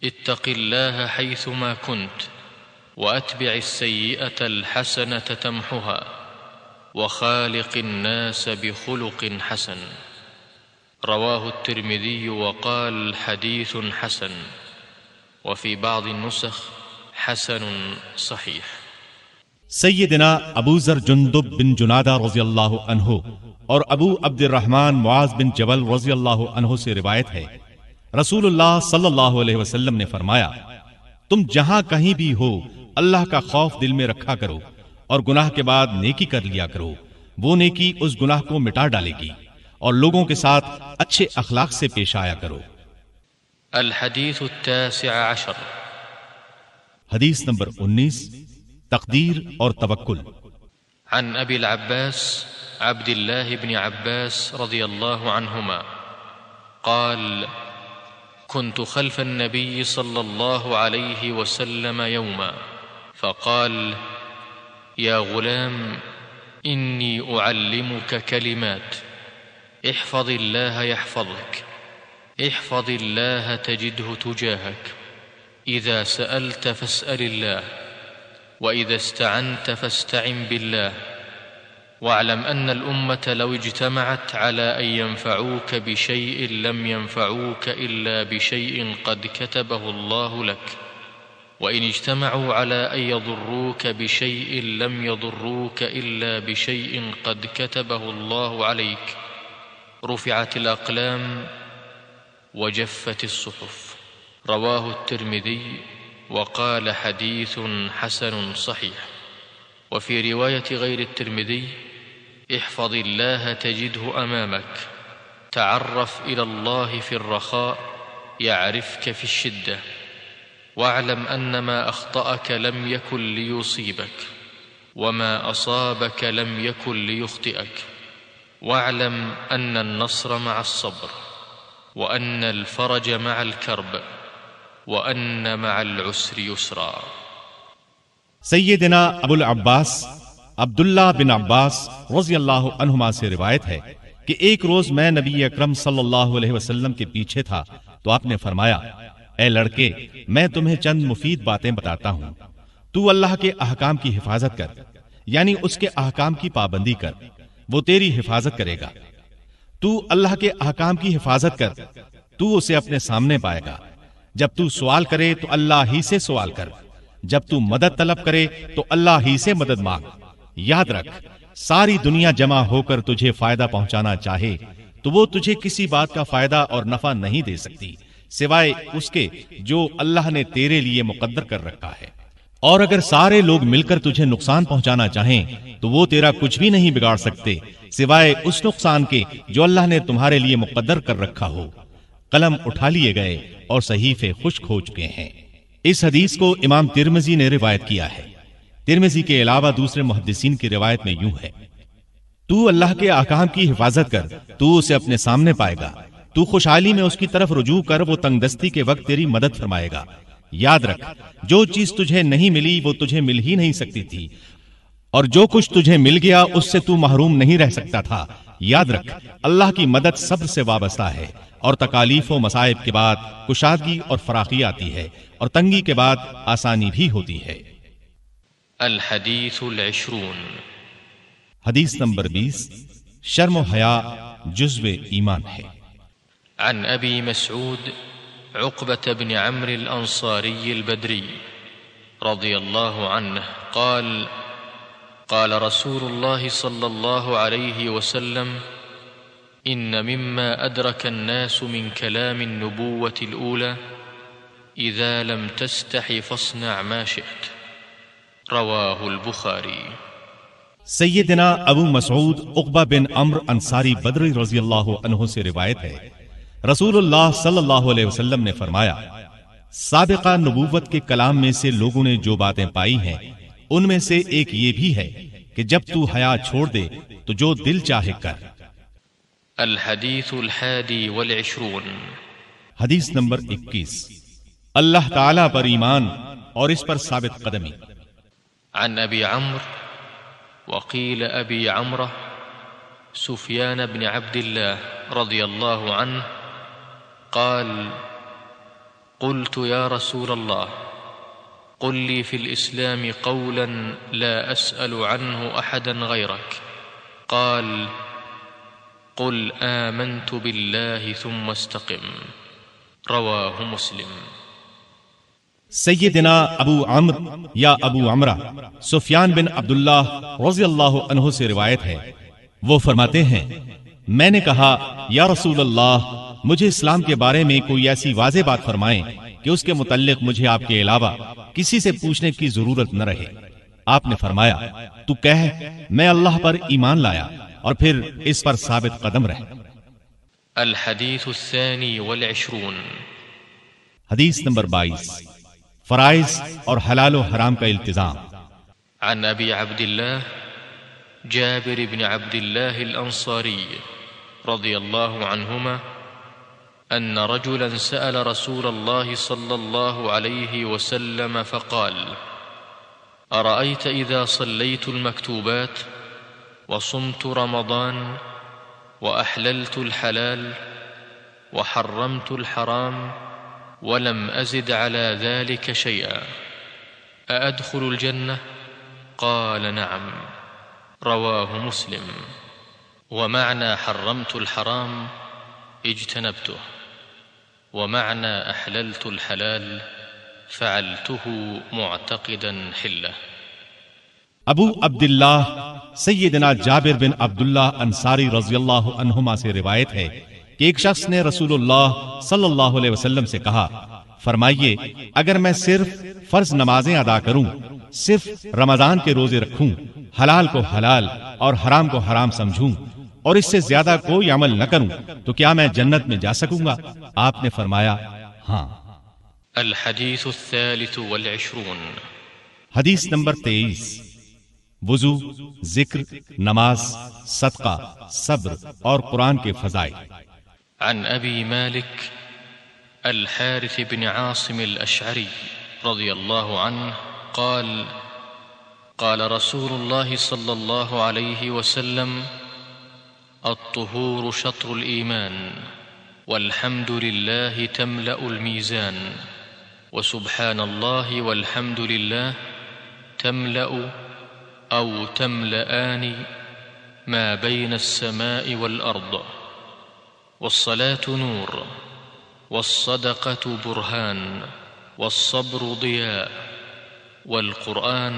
اتق اللہ حیثما كنت واتبع السیئة الحسنة تمحها وخالق الناس بخلق حسن، رواه الترمذي وقال حديث حسن، وفي بعض النسخ حسن صحيح۔ سیدنا ابو ذر جندب بن جنادہ رضی اللہ عنہ اور ابو عبد الرحمن معاذ بن جبل رضی اللہ عنہ سے روایت ہے، رسول اللہ صلی اللہ علیہ وسلم نے فرمایا، تم جہاں کہیں بھی ہو اللہ کا خوف دل میں رکھا کرو اور گناہ کے بعد نیکی کر لیا کرو، وہ نیکی اس گناہ کو مٹا ڈالے گی، اور لوگوں کے ساتھ اچھے اخلاق سے پیش آیا کرو۔ الحدیث التاسع عشر، حدیث نمبر 19، تقدیر اور توکل۔ عن ابی العباس عبد اللہ بن عباس رضی اللہ عنہما قال كنت خلف النبي صلى الله عليه وسلم يوما فقال يا غلام إني أعلمك كلمات احفظ الله يحفظك احفظ الله تجده تجاهك إذا سألت فاسأل الله وإذا استعنت فاستعن بالله واعلم أن الأمة لو اجتمعت على أن ينفعوك بشيء لم ينفعوك إلا بشيء قد كتبه الله لك وإن اجتمعوا على أن يضروك بشيء لم يضروك إلا بشيء قد كتبه الله عليك رفعت الأقلام وجفت الصحف، رواه الترمذي وقال حديث حسن صحيح۔ وفي رواية غير الترمذي احفظ الله تجده أمامك تعرف إلى الله في الرخاء يعرفك في الشدة واعلم أن ما أخطأك لم يكن ليصيبك وما أصابك لم يكن ليخطئك واعلم أن النصر مع الصبر وأن الفرج مع الكرب وأن مع العسر يسرا۔ سیدنا ابو العباس عبداللہ بن عباس رضی اللہ عنہما سے روایت ہے کہ ایک روز میں نبی اکرم صلی اللہ علیہ وسلم کے پیچھے تھا تو آپ نے فرمایا، اے لڑکے، میں تمہیں چند مفید باتیں بتاتا ہوں، تو اللہ کے احکام کی حفاظت کر، یعنی اس کے احکام کی پابندی کر، وہ تیری حفاظت کرے گا۔ تو اللہ کے احکام کی حفاظت کر، تو اسے اپنے سامنے پائے گا۔ جب تو سوال کرے تو اللہ ہی سے سوال کر، جب تو مدد طلب کرے تو اللہ ہی سے مدد مانگ۔ یاد رکھ، ساری دنیا جمع ہو کر تجھے فائدہ پہنچانا چاہے تو وہ تجھے کسی بات کا فائدہ اور نفع نہیں دے سکتی سوائے اس کے جو اللہ نے تیرے لیے مقدر کر رکھا ہے، اور اگر سارے لوگ مل کر تجھے نقصان پہنچانا چاہیں تو وہ تیرا کچھ بھی نہیں بگاڑ سکتے سوائے اس نقصان کے جو اللہ نے تمہارے لیے مقدر کر رکھا ہو۔ قلم اٹھا لیے گئے اور صحیفے خشک ہو چکے ہیں۔ اس حدیث کو امام ترمذی نے روایت کیا ہے۔ ترمذی کے علاوہ دوسرے محدثین کی روایت میں یوں ہے، تو اللہ کے احکام کی حفاظت کر، تو اسے اپنے سامنے پائے گا۔ تو خوشحالی میں اس کی طرف رجوع کر، وہ تنگ دستی کے وقت تیری مدد فرمائے گا۔ یاد رکھ، جو چیز تجھے نہیں ملی وہ تجھے مل ہی نہیں سکتی تھی، اور جو کچھ تجھے مل گیا اس سے تو محروم نہیں رہ سکتا تھا۔ یاد رکھ، اللہ کی مدد صبر سے وابستہ ہے، اور تکالیف و مصائب کے بعد کشادگی اور فراخی آتی ہے، اور تنگی کے بعد آسانی بھی ہوتی ہے۔ الحدیث العشرون، حدیث نمبر 20، شرم و حیا جزو ایمان ہے۔ عن ابی مسعود عقبة بن عمرو الانصاری البدری رضی اللہ عنہ قال قال رسول الله صلى الله عليه وسلم إن مما أدرك الناس من كلام النبوة الأولى إذا لم تستح فاصنع ما شئت، رواه البخاری۔ سیدنا ابو مسعود عقبہ بن عمرو انصاری بدری رضی اللہ عنہ سے روایت ہے، رسول اللہ صلی اللہ علیہ وسلم نے فرمایا، سابقہ نبوت کے کلام میں سے لوگوں نے جو باتیں پائی ہیں ان میں سے ایک یہ بھی ہے کہ جب تو حیا چھوڑ دے تو جو دل چاہے کر۔ الحدیث الحادی والعشرون، حدیث نمبر 21، اللہ تعالی پر ایمان اور اس پر ثابت قدمی۔ عن ابی عمرو وقیل ابی عمرو سفیان بن عبد اللہ رضی اللہ عنہ قال قلت یا رسول اللہ قل لي في الإسلام قولا لا أسأل عنه أحدا غيرك، قال قل آمنت بالله ثم استقم، رواه مسلم۔ سیدنا ابو عمرو یا ابو عمرہ سفیان بن عبداللہ رضی اللہ عنہ سے روایت ہے، وہ فرماتے ہیں، میں نے کہا یا رسول اللہ، مجھے اسلام کے بارے میں کوئی ایسی واضح بات فرمائیں کہ اس کے متعلق مجھے آپ کے علاوہ کسی سے پوچھنے کی ضرورت نہ رہے۔ آپ نے فرمایا، تو کہہ میں اللہ پر ایمان لایا، اور پھر اس پر ثابت قدم رہ۔ الحدیث الثانی والعشرون، حدیث نمبر 22، فرائض اور حلال و حرام کا التزام۔ عن ابی عبد اللہ جابر بن عبد اللہ الانصاری رضی اللہ عنہما أن رجلا سأل رسول الله صلى الله عليه وسلم فقال أرأيت إذا صليت المكتوبات وصمت رمضان وأحللت الحلال وحرمت الحرام ولم أزد على ذلك شيئا أأدخل الجنة؟ قال نعم، رواه مسلم۔ ومعنى حرمت الحرام اجتنبته، ومعنى أحللت الحلال فعلته معتقدا حلة۔ ابو عبداللہ سیدنا جابر بن عبداللہ انصاری رضی اللہ عنہما سے روایت ہے کہ ایک شخص نے رسول اللہ صلی اللہ علیہ وسلم سے کہا، فرمائیے اگر میں صرف فرض نمازیں ادا کروں، صرف رمضان کے روزے رکھوں، حلال کو حلال اور حرام کو حرام سمجھوں، اور اس سے زیادہ کوئی عمل نہ کروں تو کیا میں جنت میں جا سکوں گا؟ آپ نے فرمایا ہاں۔ الحدیث الثالث والعشرون، حدیث نمبر 23، وضو، ذکر، نماز، صدقہ، صبر اور قرآن کے فضائل۔ عن أبي مالك الحارث بن عاصم الأشعري رضي الله عنه قال: قال رسول الله صلى الله عليه وسلم: الطهور شطر الإيمان، والحمد لله تملأ الميزان، وسبحان الله والحمد لله تملأ أو تملأان ما بين السماء والأرض، والصلاة نور، والصدقة برهان، والصبر ضياء، والقرآن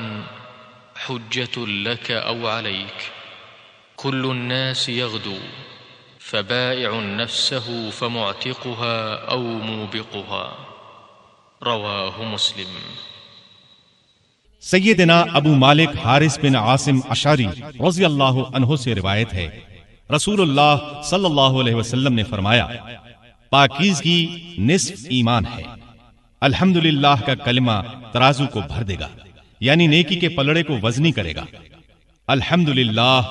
حجة لك أو عليك، كل الناس يغدو، فبائع نفسه فمعتقها أو موبقها، رواه مسلم۔ سیدنا ابو مالک حارث بن عاصم اشعری رضی اللہ عنہ سے روایت ہے، رسول اللہ صلی اللہ علیہ وسلم نے فرمایا: پاکیزگی نصف ایمان ہے۔ الحمدللہ کا کلمہ ترازو کو بھر دے گا، یعنی نیکی کے پلڑے کو وزنی کرے گا۔ الحمدللہ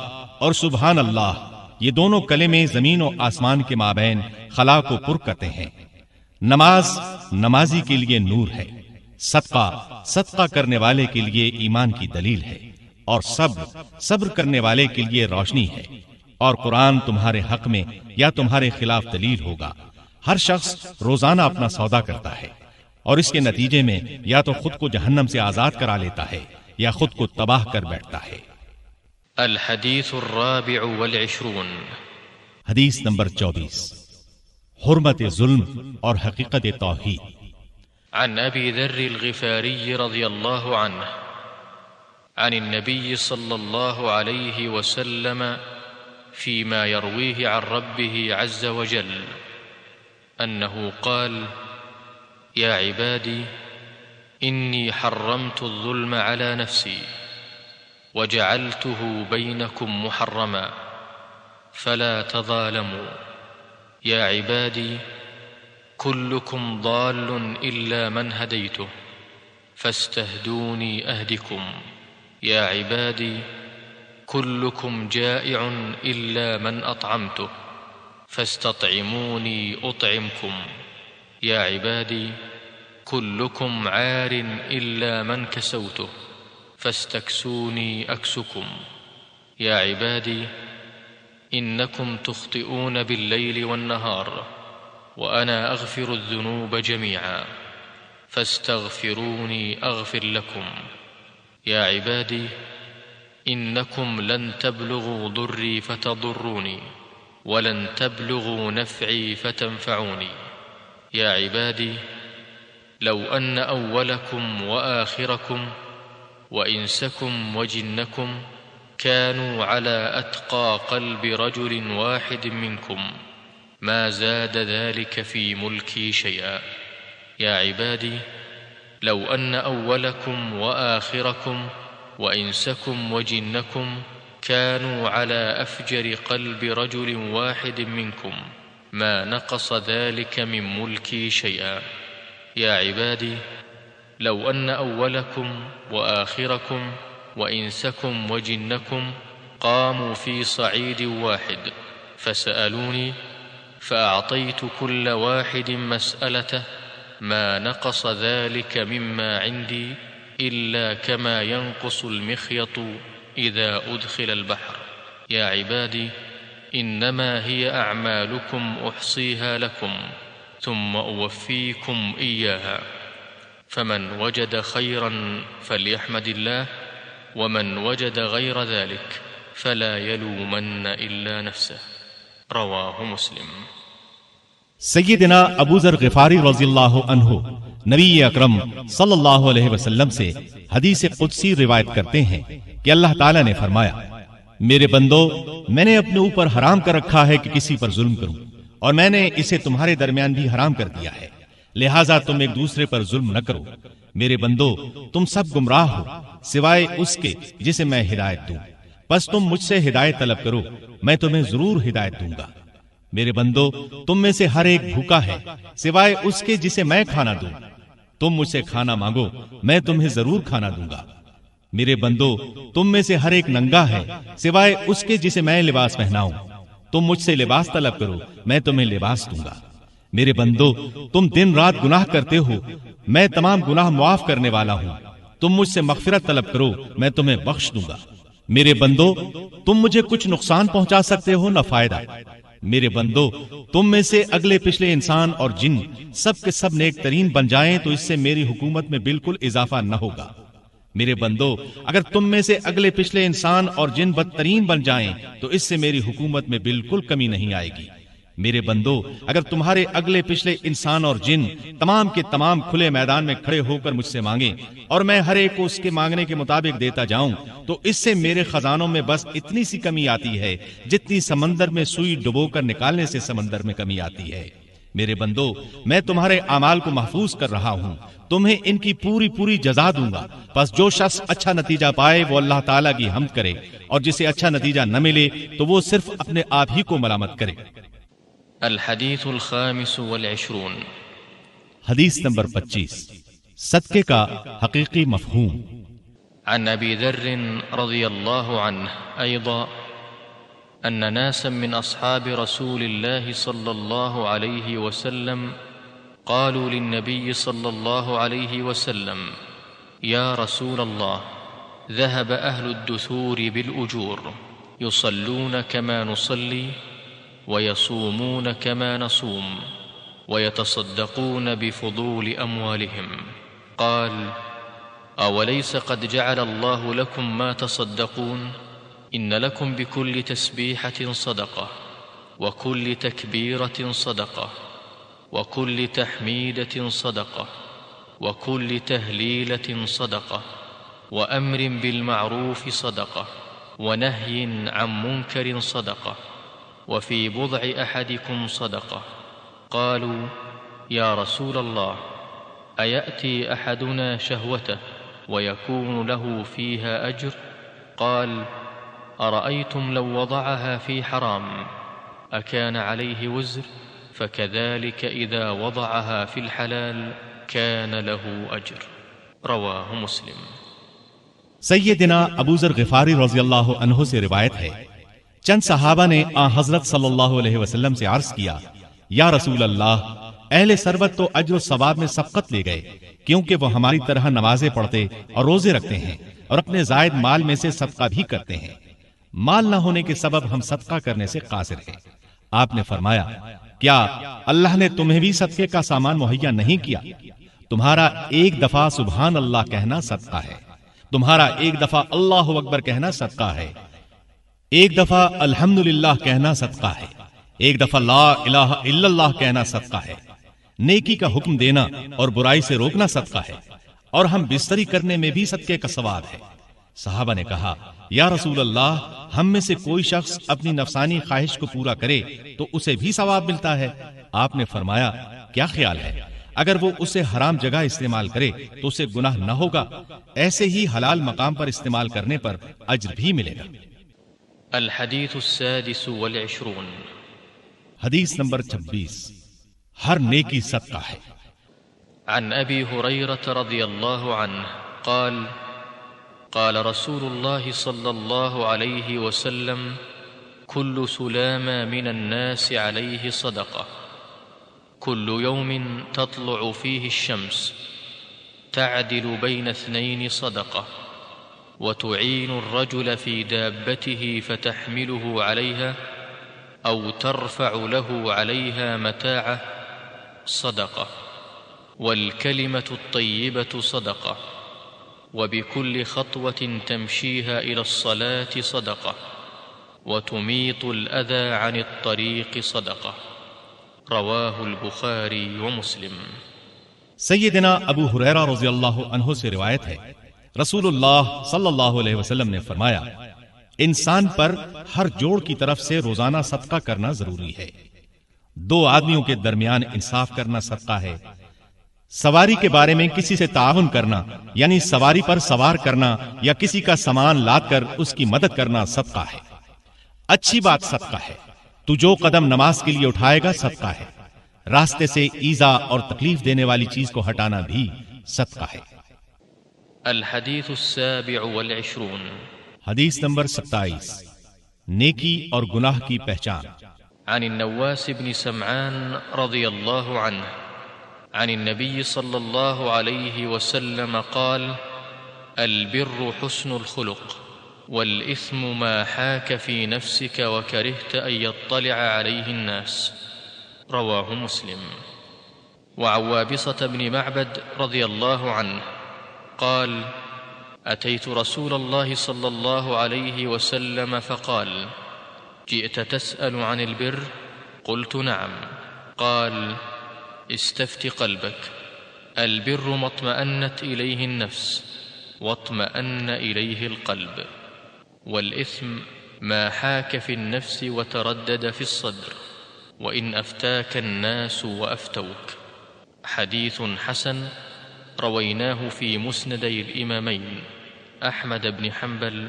اور سبحان اللہ، یہ دونوں کلمے زمین و آسمان کے مابین خلا کو پر کرتے ہیں۔ نماز نمازی کے لیے نور ہے، صدقہ کرنے والے کے لیے ایمان کی دلیل ہے، اور صبر کرنے والے کے لیے روشنی ہے، اور قرآن تمہارے حق میں یا تمہارے خلاف دلیل ہوگا۔ ہر شخص روزانہ اپنا سودا کرتا ہے، اور اس کے نتیجے میں یا تو خود کو جہنم سے آزاد کرا لیتا ہے یا خود کو تباہ کر بیٹھتا ہے۔ الحدیث الرابع والعشرون، حدیث نمبر 24، حرمت ظلم اور حقیقت توحید۔ عن أبي ذر الغفاري رضي الله عنه عن النبي صلى الله عليه وسلم فيما يرويه عن ربه عز وجل أنه قال: يا عبادي إني حرمت الظلم على نفسي وجعلته بينكم محرما فلا تظالموا، يا عبادي كلكم ضال إلا من هديته فاستهدوني أهدكم، يا عبادي كلكم جائع إلا من أطعمته فاستطعموني أطعمكم، يا عبادي كلكم عار إلا من كسوته فاستكسوني أكسكم، يا عبادي إنكم تخطئون بالليل والنهار وأنا أغفر الذنوب جميعا فاستغفروني أغفر لكم، يا عبادي إنكم لن تبلغوا ضري فتضروني ولن تبلغوا نفعي فتنفعوني، يا عبادي لو أن أولكم وآخركم وإنسكم وجنكم كانوا على أتقى قلب رجل واحد منكم ما زاد ذلك في ملكي شيئا، يا عبادي لو أن أولكم وآخركم وإنسكم وجنكم كانوا على أفجر قلب رجل واحد منكم ما نقص ذلك من ملكي شيئا، يا عبادي لو أن أولكم وآخركم وإنسكم وجنكم قاموا في صعيد واحد فسألوني فأعطيت كل واحد مسألته ما نقص ذلك مما عندي إلا كما ينقص المخيط إذا أدخل البحر، يا عبادي إنما هي أعمالكم أحصيها لكم ثم أوفيكم إياها، فمن وجد خيرا فليحمد الله ومن وجد غير ذلك فلا يلومن إلا نفسه، رواه مسلم۔ سیدنا ابو ذر غفاری رضی اللہ عنہ نبی اکرم صلی اللہ علیہ وسلم سے حدیث قدسی روایت کرتے ہیں کہ اللہ تعالیٰ نے فرمایا: میرے بندو، میں نے اپنے اوپر حرام کر رکھا ہے کہ کسی پر ظلم کروں، اور میں نے اسے تمہارے درمیان بھی حرام کر دیا ہے، لہٰذا تم ایک دوسرے پر ظلم نہ کرو۔ میرے بندو، تم سب گمراہ ہو سوائے اس کے جسے میں ہدایت دوں، پس تم مجھ سے ہدایت طلب کرو، میں تمہیں ضرور ہدایت دوں گا۔ میرے بندو، تم میں سے ہر ایک بھوکا ہے سوائے اس کے جسے میں کھانا دوں، تم مجھ سے کھانا مانگو، میں تمہیں ضرور کھانا دوں گا۔ میرے بندو تم میں سے ہر ایک ننگا ہے سوائے اس کے جسے میں لباس پہناؤں، تم مجھ سے لباس طلب کرو میں تمہیں لباس دوں گا۔ میرے بندو تم دن رات گناہ کرتے ہو، میں تمام گناہ معاف کرنے والا ہوں، تم مجھ سے مغفرت طلب کرو میں تمہیں بخش دوں گا۔ میرے بندو تم مجھے کچھ نقصان پہنچا سکتے ہو نہ فائدہ۔ میرے بندو تم میں سے اگلے پچھلے انسان اور جن سب کے سب نیک ترین بن جائیں تو اس سے میری حکومت میں بالکل اضافہ نہ ہوگا۔ میرے بندو اگر تم میں سے اگلے پچھلے انسان اور جن بدترین بن جائیں تو اس سے میری حکومت میں بالکل کمی نہیں آئے گی۔ میرے بندو اگر تمہارے اگلے پچھلے انسان اور جن تمام کے تمام کھلے میدان میں کھڑے ہو کر مجھ سے مانگیں اور میں ہر ایک کو اس کے مانگنے کے مطابق دیتا جاؤں تو اس سے میرے خزانوں میں بس اتنی سی کمی آتی ہے جتنی سمندر میں سوئی ڈبو کر نکالنے سے سمندر میں کمی آتی ہے۔ میرے بندو میں تمہارے اعمال کو محفوظ کر رہا ہوں، تمہیں ان کی پوری پوری جزا دوں گا، بس جو شخص اچھا نتیجہ پائے وہ اللہ تعالیٰ کی حمد کرے اور جسے اچھا نتیجہ نہ ملے تو وہ صرف اپنے آپ ہی کو ملامت کرے۔ الحدیث الخامس والعشرون، حدیث نمبر 25، صدقے کا حقیقی مفہوم۔ عن ابی ذر رضی اللہ عنہ ایضا ان ناسا من اصحاب رسول اللہ صلی اللہ علیہ وسلم قالوا للنبي صلى الله عليه وسلم يا رسول الله ذهب أهل الدثور بالأجور يصلون كما نصلي ويصومون كما نصوم ويتصدقون بفضول أموالهم، قال أوليس قد جعل الله لكم ما تصدقون؟ إن لكم بكل تسبيحة صدقة وكل تكبيرة صدقة وكل تحميدة صدقة وكل تهليلة صدقة وأمر بالمعروف صدقة ونهي عن منكر صدقة وفي بضع أحدكم صدقة۔ قالوا يا رسول الله أيأتي أحدنا شهوته ويكون له فيها أجر؟ قال أرأيتم لو وضعها في حرام أكان عليه وزر؟ فكذلك إذا وضعها في الحلال كان له أجر۔ رواہ مسلم۔ سیدنا ابو ذر غفاری رضی اللہ عنہ سے روایت ہے، چند صحابہ نے آن حضرت صلی اللہ علیہ وسلم سے عرض کیا، یا رسول اللہ اہل ثروت تو اجر و ثواب میں سبقت لے گئے کیونکہ وہ ہماری طرح نمازیں پڑھتے اور روزے رکھتے ہیں اور اپنے زائد مال میں سے صدقہ بھی کرتے ہیں، مال نہ ہونے کے سبب ہم صدقہ کرنے سے قاصر ہیں۔ آپ نے فرمایا، کیا اللہ نے تمہیں بھی صدقے کا سامان مہیا نہیں کیا؟ تمہارا ایک دفعہ سبحان اللہ کہنا صدقہ ہے، تمہارا ایک دفعہ اللہ اکبر کہنا صدقہ ہے، ایک دفعہ الحمدللہ کہنا صدقہ ہے، ایک دفعہ لا الہ الا اللہ کہنا صدقہ ہے، نیکی کا حکم دینا اور برائی سے روکنا صدقہ ہے، اور ہم بستری کرنے میں بھی صدقے کا ثواب ہے۔ صحابہ نے کہا، یا رسول اللہ ہم میں سے کوئی شخص اپنی نفسانی خواہش کو پورا کرے تو اسے بھی ثواب ملتا ہے؟ آپ نے فرمایا، کیا خیال ہے اگر وہ اسے حرام جگہ استعمال کرے تو اسے گناہ نہ ہوگا، ایسے ہی حلال مقام پر استعمال کرنے پر اجر بھی ملے گا۔ الحدیث السادس والعشرون، حدیث نمبر 26، ہر نیکی صدقہ ہے۔ عن ابی ہریرہ رضی اللہ عنہ قال قال رسول الله صلى الله عليه وسلم كل سلام من الناس عليه صدقة كل يوم تطلع فيه الشمس تعدل بين اثنين صدقة وتعين الرجل في دابته فتحمله عليها أو ترفع له عليها متاعه صدقة والكلمة الطيبة صدقة وبكل خطوة تمشيها إلى الصلاة صدقة وتميط الأذى عن الطريق صدقة۔ رواہ البخاری ومسلم۔ سیدنا ابو ہریرہ رضی اللہ عنہ سے روایت ہے، رسول اللہ صلی اللہ علیہ وسلم نے فرمایا، انسان پر ہر جوڑ کی طرف سے روزانہ صدقہ کرنا ضروری ہے۔ دو آدمیوں کے درمیان انصاف کرنا صدقہ ہے۔ سواری کے بارے میں کسی سے تعاون کرنا یعنی سواری پر سوار کرنا یا کسی کا سامان لاد کر اس کی مدد کرنا صدقہ ہے۔ اچھی بات صدقہ ہے۔ تو جو قدم نماز کے لیے اٹھائے گا صدقہ ہے۔ راستے سے ایذا اور تکلیف دینے والی چیز کو ہٹانا بھی صدقہ ہے۔ الحديث السابع والعشرون حدیث نمبر 27، نیکی اور گناہ کی پہچان۔ عن النواس بن سمعان رضي الله عنه عن النبي صلى الله عليه وسلم قال: البر حسن الخلق، والإثم ما حاك في نفسك وكرهت أن يطلع عليه الناس. رواه مسلم. وعن وابصة بن معبد رضي الله عنه قال: أتيت رسول الله صلى الله عليه وسلم فقال: جئت تسأل عن البر؟ قلت: نعم. قال: استفت قلبك. البر ما اطمأنت إليه النفس واطمأن إليه القلب، والإثم ما حاك في النفس وتردد في الصدر، وإن أفتاك الناس وأفتوك. حديث حسن رويناه في مسندي الإمامين أحمد بن حنبل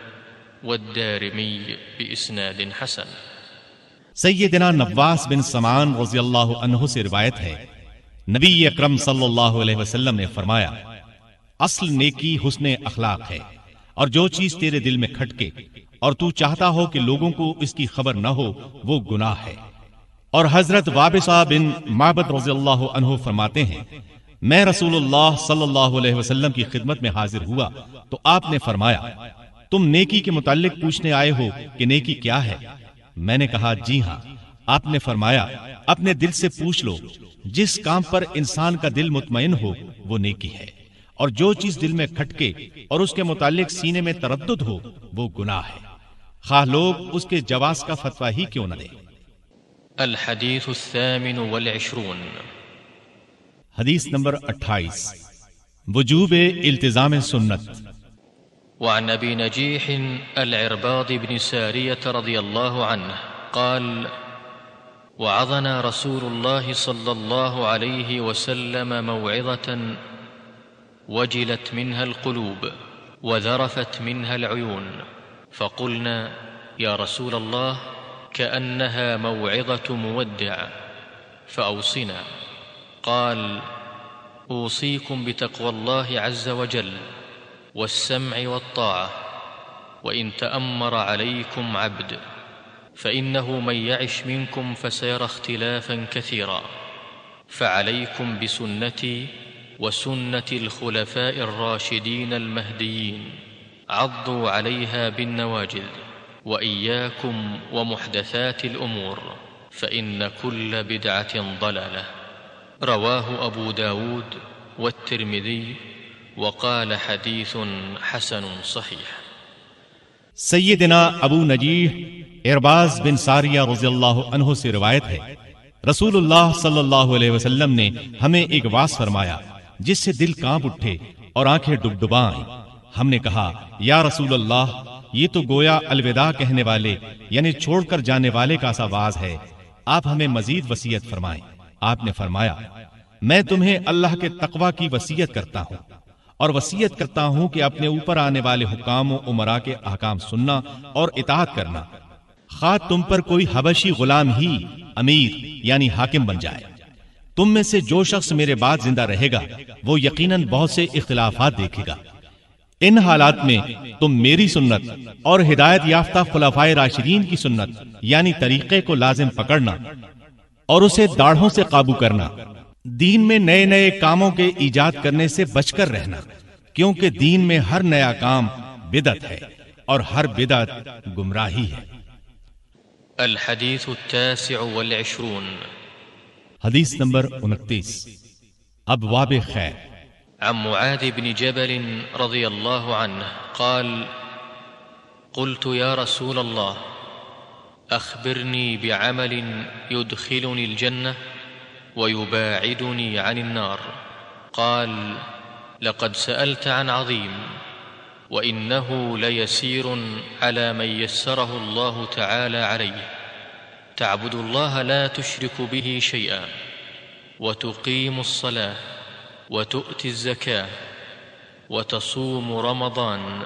والدارمي بإسناد حسن۔ سیدنا نواس بن سمعان رضی اللہ عنہ سے روایت ہے، نبی اکرم صلی اللہ علیہ وسلم نے فرمایا: اصل نیکی حسن اخلاق ہے، اور جو چیز تیرے دل میں کھٹکے اور تو چاہتا ہو کہ لوگوں کو اس کی خبر نہ ہو، وہ گناہ ہے۔ اور حضرت وابصہ بن معبد رضی اللہ عنہ فرماتے ہیں، میں رسول اللہ صلی اللہ علیہ وسلم کی خدمت میں حاضر ہوا تو آپ نے فرمایا: تم نیکی کے متعلق پوچھنے آئے ہو کہ نیکی کیا ہے؟ میں نے کہا: جی ہاں۔ آپ نے فرمایا: اپنے دل سے پوچھ لو، جس کام پر انسان کا دل مطمئن ہو وہ نیکی ہے، اور جو چیز دل میں کھٹکے اور اس کے متعلق سینے میں تردد ہو وہ گناہ ہے، خواہ لوگ اس کے جواز کا فتویٰ ہی کیوں نہ دیں۔ الحديث الثامن والعشرون حدیث نمبر 28، وجوب التزام سنت۔ وعن أبي نجيح العرباض بن سارية رضي الله عنه قال: وعظنا رسول الله صلى الله عليه وسلم موعظة وجلت منها القلوب وذرفت منها العيون، فقلنا: يا رسول الله، كأنها موعظة مودع، فأوصنا. قال: أوصيكم بتقوى الله عز وجل والسمع والطاعة، وإن تأمر عليكم عبد، فإنه من يعش منكم فسيرى اختلافا كثيرا، فعليكم بسنتي وسنة الخلفاء الراشدين المهديين، عضوا عليها بالنواجذ، وإياكم ومحدثات الأمور، فإن كل بدعة ضلالة. رواه أبو داود والترمذي وقال حديث حسن صحيح۔ سیدنا ابو نجیح عرباض بن ساریہ رضی اللہ عنہ سے روایت ہے، رسول اللہ صلی اللہ علیہ وسلم نے ہمیں ایک واعظ فرمایا جس سے دل کانپ اٹھے اور آنکھیں ڈبڈبا آئیں۔ ہم نے کہا: یا رسول اللہ، یہ تو گویا الوداع کہنے والے یعنی چھوڑ کر جانے والے کا سا واعظ ہے، آپ ہمیں مزید وصیت فرمائیں۔ آپ نے فرمایا: میں تمہیں اللہ کے تقوی کی وصیت کرتا ہوں، اور وصیت کرتا ہوں کہ اپنے اوپر آنے والے حکام و امراء کے احکام سننا اور اطاعت کرنا، خواہ تم پر کوئی حبشی غلام ہی امیر یعنی حاکم بن جائے۔ تم میں سے جو شخص میرے بعد زندہ رہے گا وہ یقیناً بہت سے اختلافات دیکھے گا۔ ان حالات میں تم میری سنت اور ہدایت یافتہ خلفائے راشدین کی سنت یعنی طریقے کو لازم پکڑنا اور اسے داڑھوں سے قابو کرنا، دین میں نئے نئے کاموں کے ایجاد کرنے سے بچ کر رہنا، کیونکہ دین میں ہر نیا کام بدعت ہے اور ہر بدعت گمراہی ہے۔ الحديث التاسع والعشرون حدیث نمبر 29، ابواب خیر۔ عن معاذ بن جبل رضي الله عنه قال: قلت يا رسول الله، أخبرني بعمل يدخلني الجنة ويباعدني عن النار. قال: لقد سألت عن عظيم، وإنه ليسير على من يسره الله تعالى عليه. تعبد الله لا تشرك به شيئا، وتقيم الصلاة، وتؤتي الزكاة، وتصوم رمضان،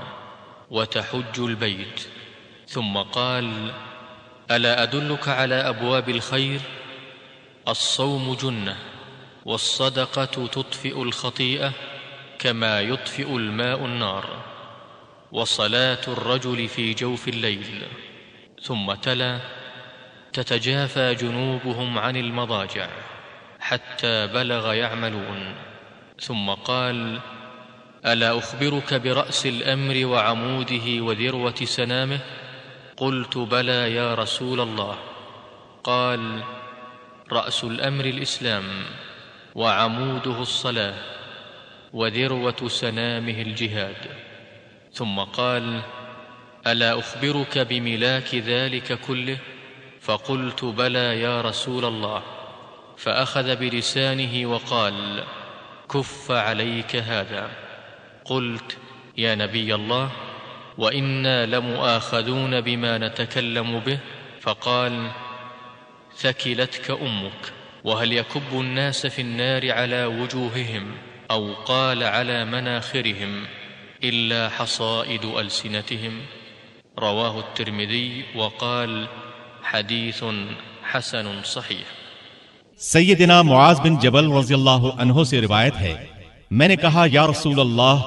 وتحج البيت. ثم قال: ألا أدلك على أبواب الخير؟ الصوم جنة، والصدقة تطفئ الخطيئة، كما يطفئ الماء النار، وصلاة الرجل في جوف الليل. ثم تلا: تتجافى جنوبهم عن المضاجع حتى بلغ يعملون. ثم قال: ألا أخبرك برأس الأمر وعموده وذروة سنامه؟ قلت: بلى يا رسول الله. قال: رأس الأمر الإسلام، وعموده الصلاة، وذروة سنامه الجهاد. ثم قال: ألا أخبرك بملاك ذلك كله؟ فقلت: بلى يا رسول الله. فأخذ بلسانه وقال: كف عليك هذا. قلت: يا نبي الله، وإنا لمؤاخذون بما نتكلم به. فقال: ثكلتك أمك. وهل يكب الناس في النار على وجوههم أو قال على مناخرهم إلا حصائد ألسنتهم؟ رواه الترمذي وقال: حديث حسن صحيح. سیدنا معاذ بن جبل رضی اللہ عنہ سے روایت ہے، میں نے کہا یا رسول اللہ،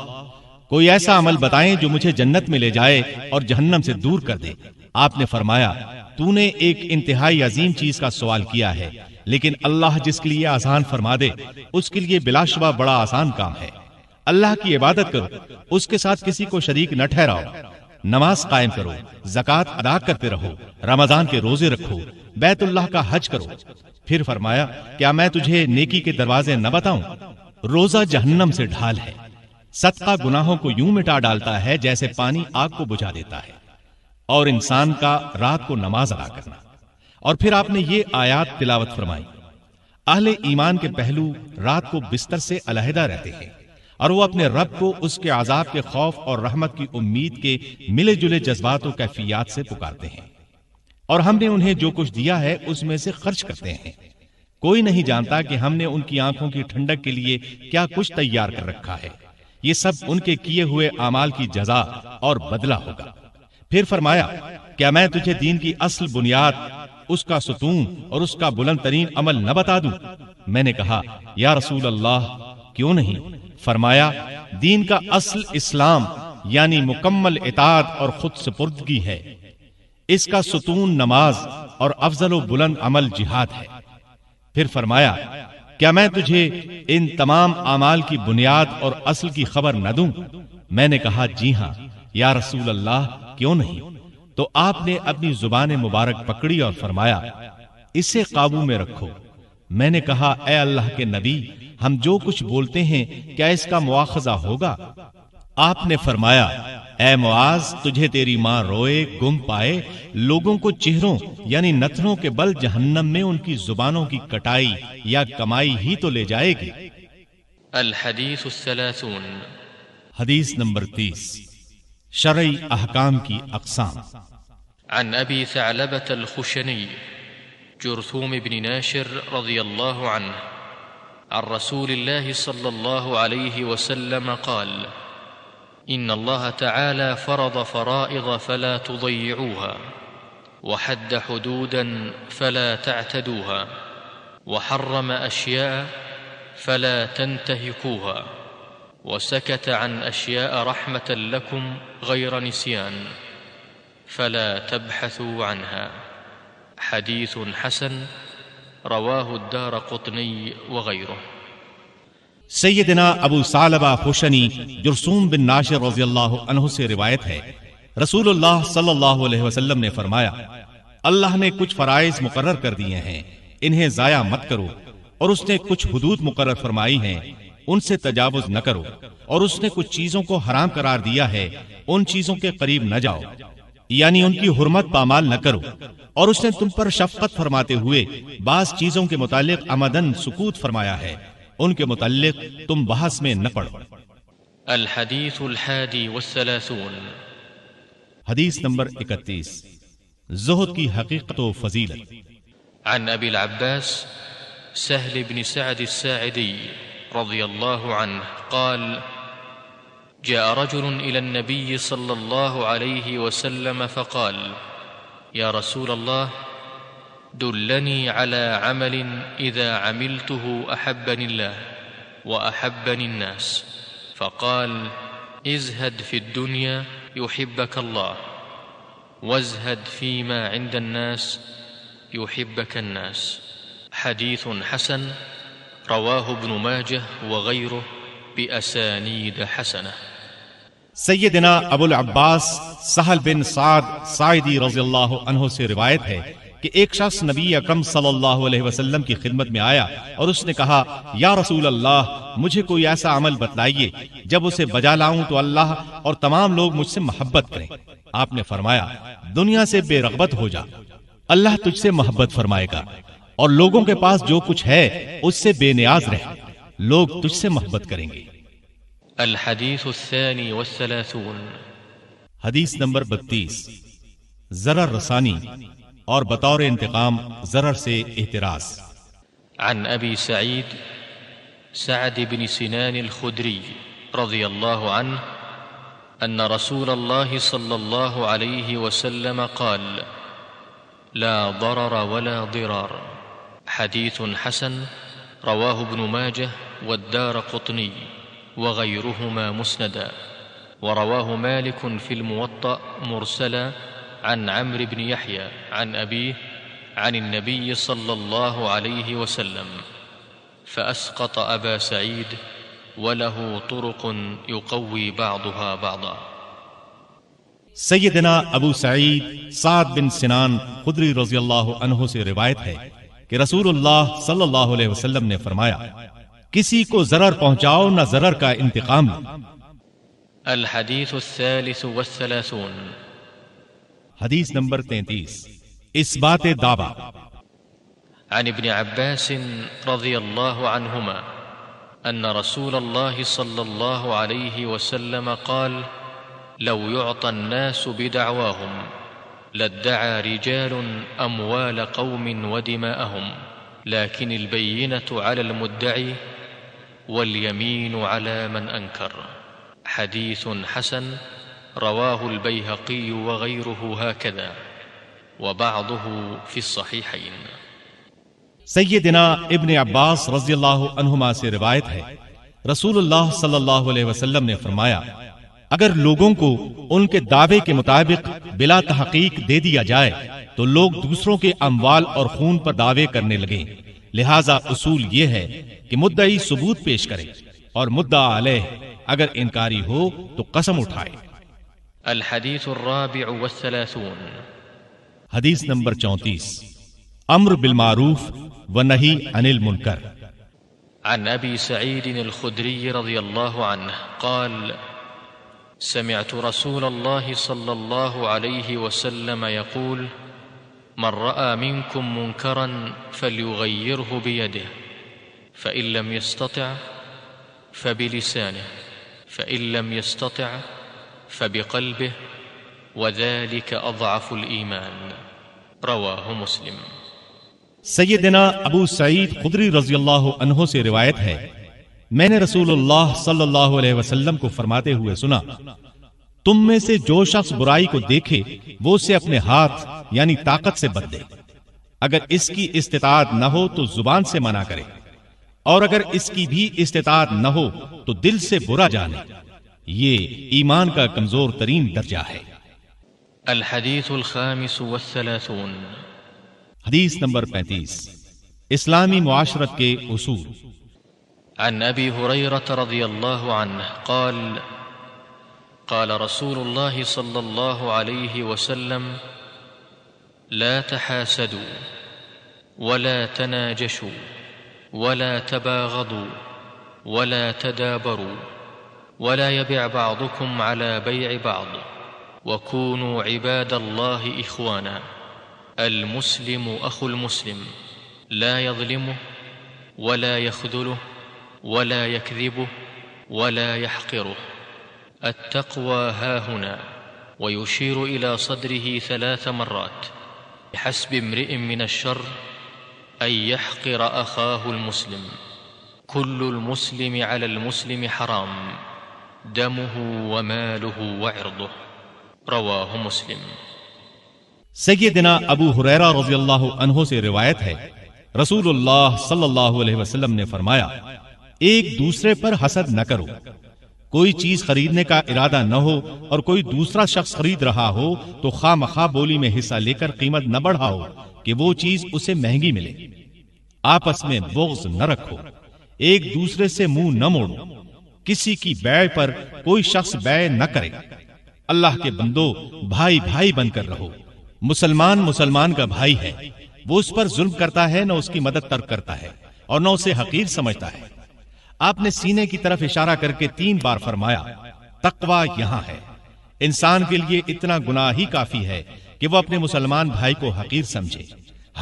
کوئی ایسا عمل بتائیں جو مجھے جنت میں لے جائے اور جہنم سے دور کر دے۔ آپ نے فرمایا: تو نے ایک انتہائی عظیم چیز کا سوال کیا ہے، لیکن اللہ جس کے لیے آسان فرما دے اس کے لیے بلا شبہ بڑا آسان کام ہے۔ اللہ کی عبادت کرو، اس کے ساتھ کسی کو شریک نہ ٹھہراؤ، نماز قائم کرو، زکوٰۃ ادا کرتے رہو، رمضان کے روزے رکھو، بیت اللہ کا حج کرو۔ پھر فرمایا: کیا میں تجھے نیکی کے دروازے نہ بتاؤں؟ روزہ جہنم سے ڈھال ہے، صدقہ گناہوں کو یوں مٹا ڈالتا ہے جیسے پانی آگ کو بجھا دیتا ہے، اور انسان کا رات کو نماز ادا کرنا۔ اور پھر آپ نے یہ آیات تلاوت فرمائی: اہل ایمان کے پہلو رات کو بستر سے علیحدہ رہتے ہیں، اور وہ اپنے رب کو اس کے عذاب کے خوف اور رحمت کی امید کے ملے جلے جذبات و کیفیات سے پکارتے ہیں، اور ہم نے انہیں جو کچھ دیا ہے اس میں سے خرچ کرتے ہیں۔ کوئی نہیں جانتا کہ ہم نے ان کی آنکھوں کی ٹھنڈک کے لیے کیا کچھ تیار کر رکھا ہے، یہ سب ان کے کیے ہوئے اعمال کی جزا اور بدلہ ہوگا۔ پھر فرمایا: کیا میں تجھے دین کی اصل بنیاد، اس کا ستون اور اس کا بلند ترین عمل نہ بتا دوں؟ میں نے کہا: یا رسول اللہ، کیوں نہیں؟ فرمایا: دین کا اصل اسلام یعنی مکمل اطاعت اور خود سپردگی ہے، اس کا ستون نماز اور افضل و بلند عمل جہاد ہے۔ پھر فرمایا: کیا میں تجھے ان تمام اعمال کی بنیاد اور اصل کی خبر نہ دوں؟ میں نے کہا: جی ہاں یا رسول اللہ، کیوں نہیں؟ تو آپ نے اپنی زبان مبارک پکڑی اور فرمایا: اسے قابو میں رکھو۔ میں نے کہا: اے اللہ کے نبی، ہم جو کچھ بولتے ہیں کیا اس کا مواخذہ ہوگا؟ آپ نے فرمایا: اے معاذ، تجھے تیری ماں روئے گم پائے، لوگوں کو چہروں یعنی نتنوں کے بل جہنم میں ان کی زبانوں کی کٹائی یا کمائی ہی تو لے جائے گی۔ الحدیث 30 حدیث نمبر 30، شرعی احکام کی اقسام۔ عن ابی ثعلبة الخشنی جرثوم بن ناشر رضی اللہ عنہ عن رسول الله صلى الله عليه وسلم قال: إن الله تعالى فرض فرائض فلا تضيعوها، وحد حدودا فلا تعتدوها، وحرم أشياء فلا تنتهكوها، وسكت عن أشياء رحمة لكم غير نسيان فلا تبحثوا عنها. حديث حسن رواه الدارقطني وغيره۔ سیدنا ابو ثعلبہ خشنی جرثوم بن ناشر رضی اللہ عنہ سے روایت ہے، رسول اللہ صلی اللہ علیہ وسلم نے فرمایا: اللہ نے کچھ فرائض مقرر کر دیے ہیں، انہیں ضائع مت کرو، اور اس نے کچھ حدود مقرر فرمائی ہیں، ان سے تجاوز نہ کرو، اور اس نے کچھ چیزوں کو حرام قرار دیا ہے، ان چیزوں کے قریب نہ جاؤ، یعنی ان کی حرمت پامال نہ کرو، اور اس نے تم پر شفقت فرماتے ہوئے بعض چیزوں کے متعلق عمدن سکوت فرمایا ہے، ان کے متعلق تم بحث میں نہ پڑو۔ الحدیث 31 حدیث نمبر 31، زہد کی حقیقت و فضیلت۔ عن ابی العباس سهل بن سعد الساعدي رضي الله عنه قال: جاء رجل إلى النبي صلى الله عليه وسلم فقال: يا رسول الله، دلني على عمل إذا عملته أحبني الله وأحبني الناس. فقال ازهد في الدنيا يحبك الله وازهد فيما عند الناس يحبك الناس. حديث حسن رواه ابن ماجه وغيره بأسانيد حسنة. سیدنا ابو العباس سہل بن سعد ساعدی رضی اللہ عنہ سے روایت ہے کہ ایک شخص نبی اکرم صلی اللہ علیہ وسلم کی خدمت میں آیا اور اس نے کہا یا رسول اللہ مجھے کوئی ایسا عمل بتلائیے جب اسے بجا لاؤں تو اللہ اور تمام لوگ مجھ سے محبت کریں. آپ نے فرمایا دنیا سے بے رغبت ہو جا، اللہ تجھ سے محبت فرمائے گا، اور لوگوں کے پاس جو کچھ ہے اس سے بے نیاز رہ، لوگ تجھ سے محبت کریں گے. الحدیث الثانی والثلاثون. حدیث نمبر 32. ضرر رسانی اور بطور انتقام ضرر سے احتراز. عن ابی سعید سعد بن سنان الخدری رضی اللہ عنہ ان رسول اللہ صلی اللہ علیہ وسلم قال لا ضرر ولا ضرار. حدیث حسن رواه ابن ماجه والدارقطني وغيرهما مسندا، ورواه مالك في الموطأ مرسلا عن عمرو بن يحيى عن أبيه عن النبي صلى الله عليه وسلم، فأسقط أبا سعيد وله طرق يقوي بعضها بعضا. سیدنا ابو سعید سعد بن سنان خدری رضی اللہ عنہ سے روایت ہے کہ رسول اللہ صلی اللہ علیہ وسلم نے فرمایا کسی کو ضرر پہنچاؤ نہ ضرر کا انتقام لو. الحدیث الثالث والثلاثون. حدیث نمبر 33. اثبات دعوی. عن ابن عباس رضی اللہ عنہما ان رسول اللہ صلی اللہ علیہ وسلم قال لو يعطى الناس بدعواهم لادعى رجال أموال قوم ودماءهم لكن البينة على المدعي واليمين على من أنكر. حديث حسن رواه البيهقي وغيره هكذا وبعضه في الصحيحين. سیدنا ابن عباس رضی اللہ عنہما سے روایت ہے رسول اللہ صلی اللہ علیہ وسلم نے فرمایا اگر لوگوں کو ان کے دعوے کے مطابق بلا تحقیق دے دیا جائے تو لوگ دوسروں کے اموال اور خون پر دعوے کرنے لگیں. لہذا اصول یہ ہے کہ مدعی ثبوت پیش کرے اور مدعا علیہ اگر انکاری ہو تو قسم اٹھائے. الحدیث الرابع والثلاثون. حدیث نمبر 34. امر بالمعروف ونہی عن المنکر. عن ابی سعید الخدری رضی اللہ عنہ قال سمعت رسول الله صلى الله عليه وسلم يقول من رأى منكم منكرا فليغيره بيده فإن لم يستطع فبلسانه فإن لم يستطع فبقلبه وذلك أضعف الإيمان. رواه مسلم. سیدنا ابو سعید خدری رضی اللہ عنہ سے روایت ہے میں نے رسول اللہ صلی اللہ علیہ وسلم کو فرماتے ہوئے سنا تم میں سے جو شخص برائی کو دیکھے وہ اسے اپنے ہاتھ یعنی طاقت سے بدلے، اگر اس کی استطاعت نہ ہو تو زبان سے منع کرے، اور اگر اس کی بھی استطاعت نہ ہو تو دل سے برا جانے. یہ ایمان کا کمزور ترین درجہ ہے. الحدیث الخامس والثلاثون. حدیث نمبر 35. اسلامی معاشرت کے اصول. عن ابی ہریرہ رضی اللہ عنہ قال قال رسول الله صلى الله عليه وسلم لا تحاسدوا ولا تناجشوا ولا تباغضوا ولا تدابروا ولا يبع بعضكم على بيع بعض وكونوا عباد الله إخوانا. المسلم أخو المسلم لا يظلمه ولا يخذله ولا يكذبه ولا يحقره. التقوى هاهنا. ويشير إلى صدره 3 مرات. بحسب امرئ من الشر أن يحقر أخاه المسلم. كل المسلم على المسلم حرام دمه وماله وعرضه. رواه مسلم. سیدنا ابو ہریرہ رضی اللہ عنہ سے روایت ہے رسول اللہ صلی اللہ علیہ وسلم نے فرمایا ایک دوسرے پر حسد نہ کرو، کوئی چیز خریدنے کا ارادہ نہ ہو اور کوئی دوسرا شخص خرید رہا ہو تو خواہ مخواہ بولی میں حصہ لے کر قیمت نہ بڑھاؤ کہ وہ چیز اسے مہنگی ملے۔ آپس میں بغض نہ رکھو، ایک دوسرے سے منہ نہ موڑو، کسی کی بیع پر کوئی شخص بیع نہ کرے۔ اللہ کے بندو، بھائی بھائی بن کر رہو۔ مسلمان مسلمان کا بھائی ہے، وہ اس پر ظلم کرتا ہے نہ اس کی مدد ترک کرتا ہے اور نہ اسے حقیر سمجھتا ہے۔ آپ نے سینے کی طرف اشارہ کر کے 3 بار فرمایا، تقوی یہاں ہے۔ انسان کے لیے اتنا گناہ ہی کافی ہے کہ وہ اپنے مسلمان بھائی کو حقیر سمجھے۔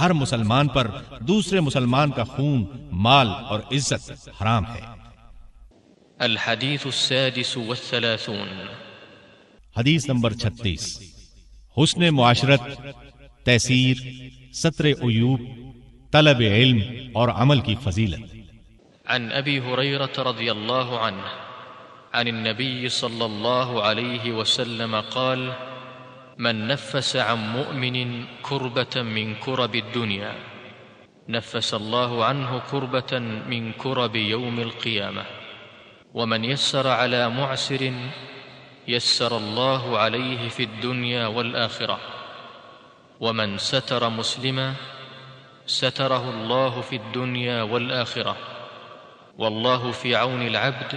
ہر مسلمان پر دوسرے مسلمان کا خون، مال اور عزت حرام ہے۔ الحديث السادس والثلاثون حدیث نمبر 36، حسن معاشرت، تیسیر، ستر عیوب، طلب علم اور عمل کی فضیلت۔ عن أبي هريرة رضي الله عنه عن النبي صلى الله عليه وسلم قال: من نفس عن مؤمن كربة من كرب الدنيا نفس الله عنه كربة من كرب يوم القيامة، ومن يسر على معسر يسر الله عليه في الدنيا والآخرة، ومن ستر مسلما ستره الله في الدنيا والآخرة، والله في عون العبد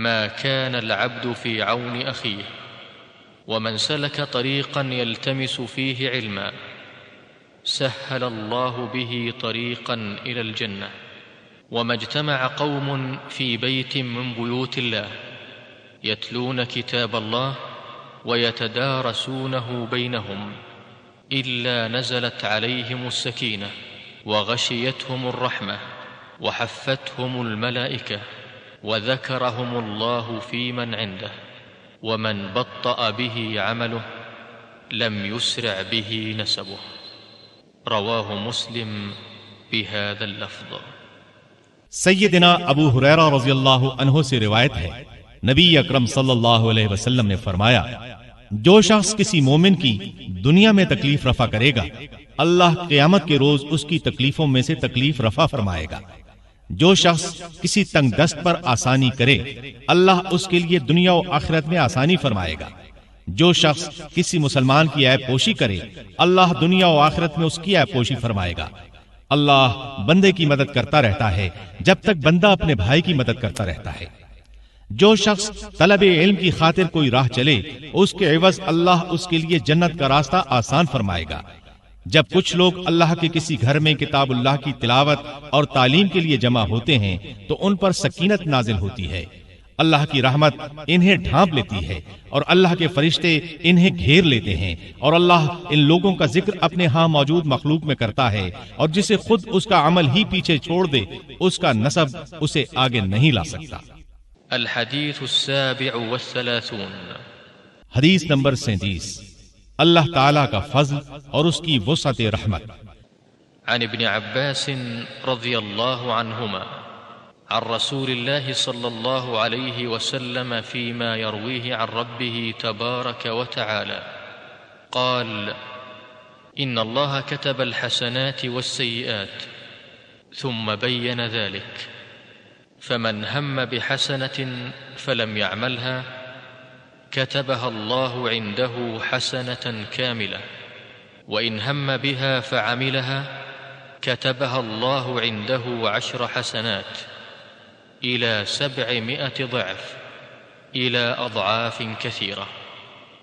ما كان العبد في عون أخيه، ومن سلك طريقا يلتمس فيه علما سهل الله به طريقا إلى الجنة، وما اجتمع قوم في بيت من بيوت الله يتلون كتاب الله ويتدارسونه بينهم إلا نزلت عليهم السكينة وغشيتهم الرحمة وحفتهم الملائكة وذكرهم الله في من عنده، ومن بطأ به عمله لم يسرع به نسبه، رواه مسلم بهذا اللفظ۔ سیدنا ابو ہریرہ رضی اللہ عنہ سے روایت ہے، نبی اکرم صلی اللہ علیہ وسلم نے فرمایا، جو شخص کسی مومن کی دنیا میں تکلیف رفع کرے گا، اللہ قیامت کے روز اس کی تکلیفوں میں سے تکلیف رفع فرمائے گا۔ جو شخص کسی تنگ دست پر آسانی کرے، اللہ اس کے لیے دنیا و آخرت میں آسانی فرمائے گا۔ جو شخص کسی مسلمان کی عیب پوشی کرے، اللہ دنیا و آخرت میں اس کی عیب پوشی فرمائے گا۔ اللہ بندے کی مدد کرتا رہتا ہے جب تک بندہ اپنے بھائی کی مدد کرتا رہتا ہے۔ جو شخص طلب علم کی خاطر کوئی راہ چلے، اس کے عوض اللہ اس کے لیے جنت کا راستہ آسان فرمائے گا۔ جب کچھ لوگ اللہ کے کسی گھر میں کتاب اللہ کی تلاوت اور تعلیم کے لیے جمع ہوتے ہیں تو ان پر سکینت نازل ہوتی ہے، اللہ کی رحمت انہیں ڈھانپ لیتی ہے اور اللہ کے فرشتے انہیں گھیر لیتے ہیں، اور اللہ ان لوگوں کا ذکر اپنے ہاں موجود مخلوق میں کرتا ہے، اور جسے خود اس کا عمل ہی پیچھے چھوڑ دے اس کا نسب اسے آگے نہیں لا سکتا۔ الحديث السابع والثلاثون حدیث نمبر 37، اللہ تعالیٰ کا فضل اور اس کی وسعت رحمت۔ عن ابن عباس رضي الله عنهما عن رسول الله صلى الله عليه وسلم فيما يرويه عن ربه تبارك وتعالى قال: إن الله كتب الحسنات والسيئات ثم بين ذلك، فمن هم بحسنة فلم يعملها كتبها الله عنده حسنة كاملة، وإن هم بها فعملها كتبها الله عنده 10 حسنات إلى 700 ضعف إلى أضعاف كثيرة،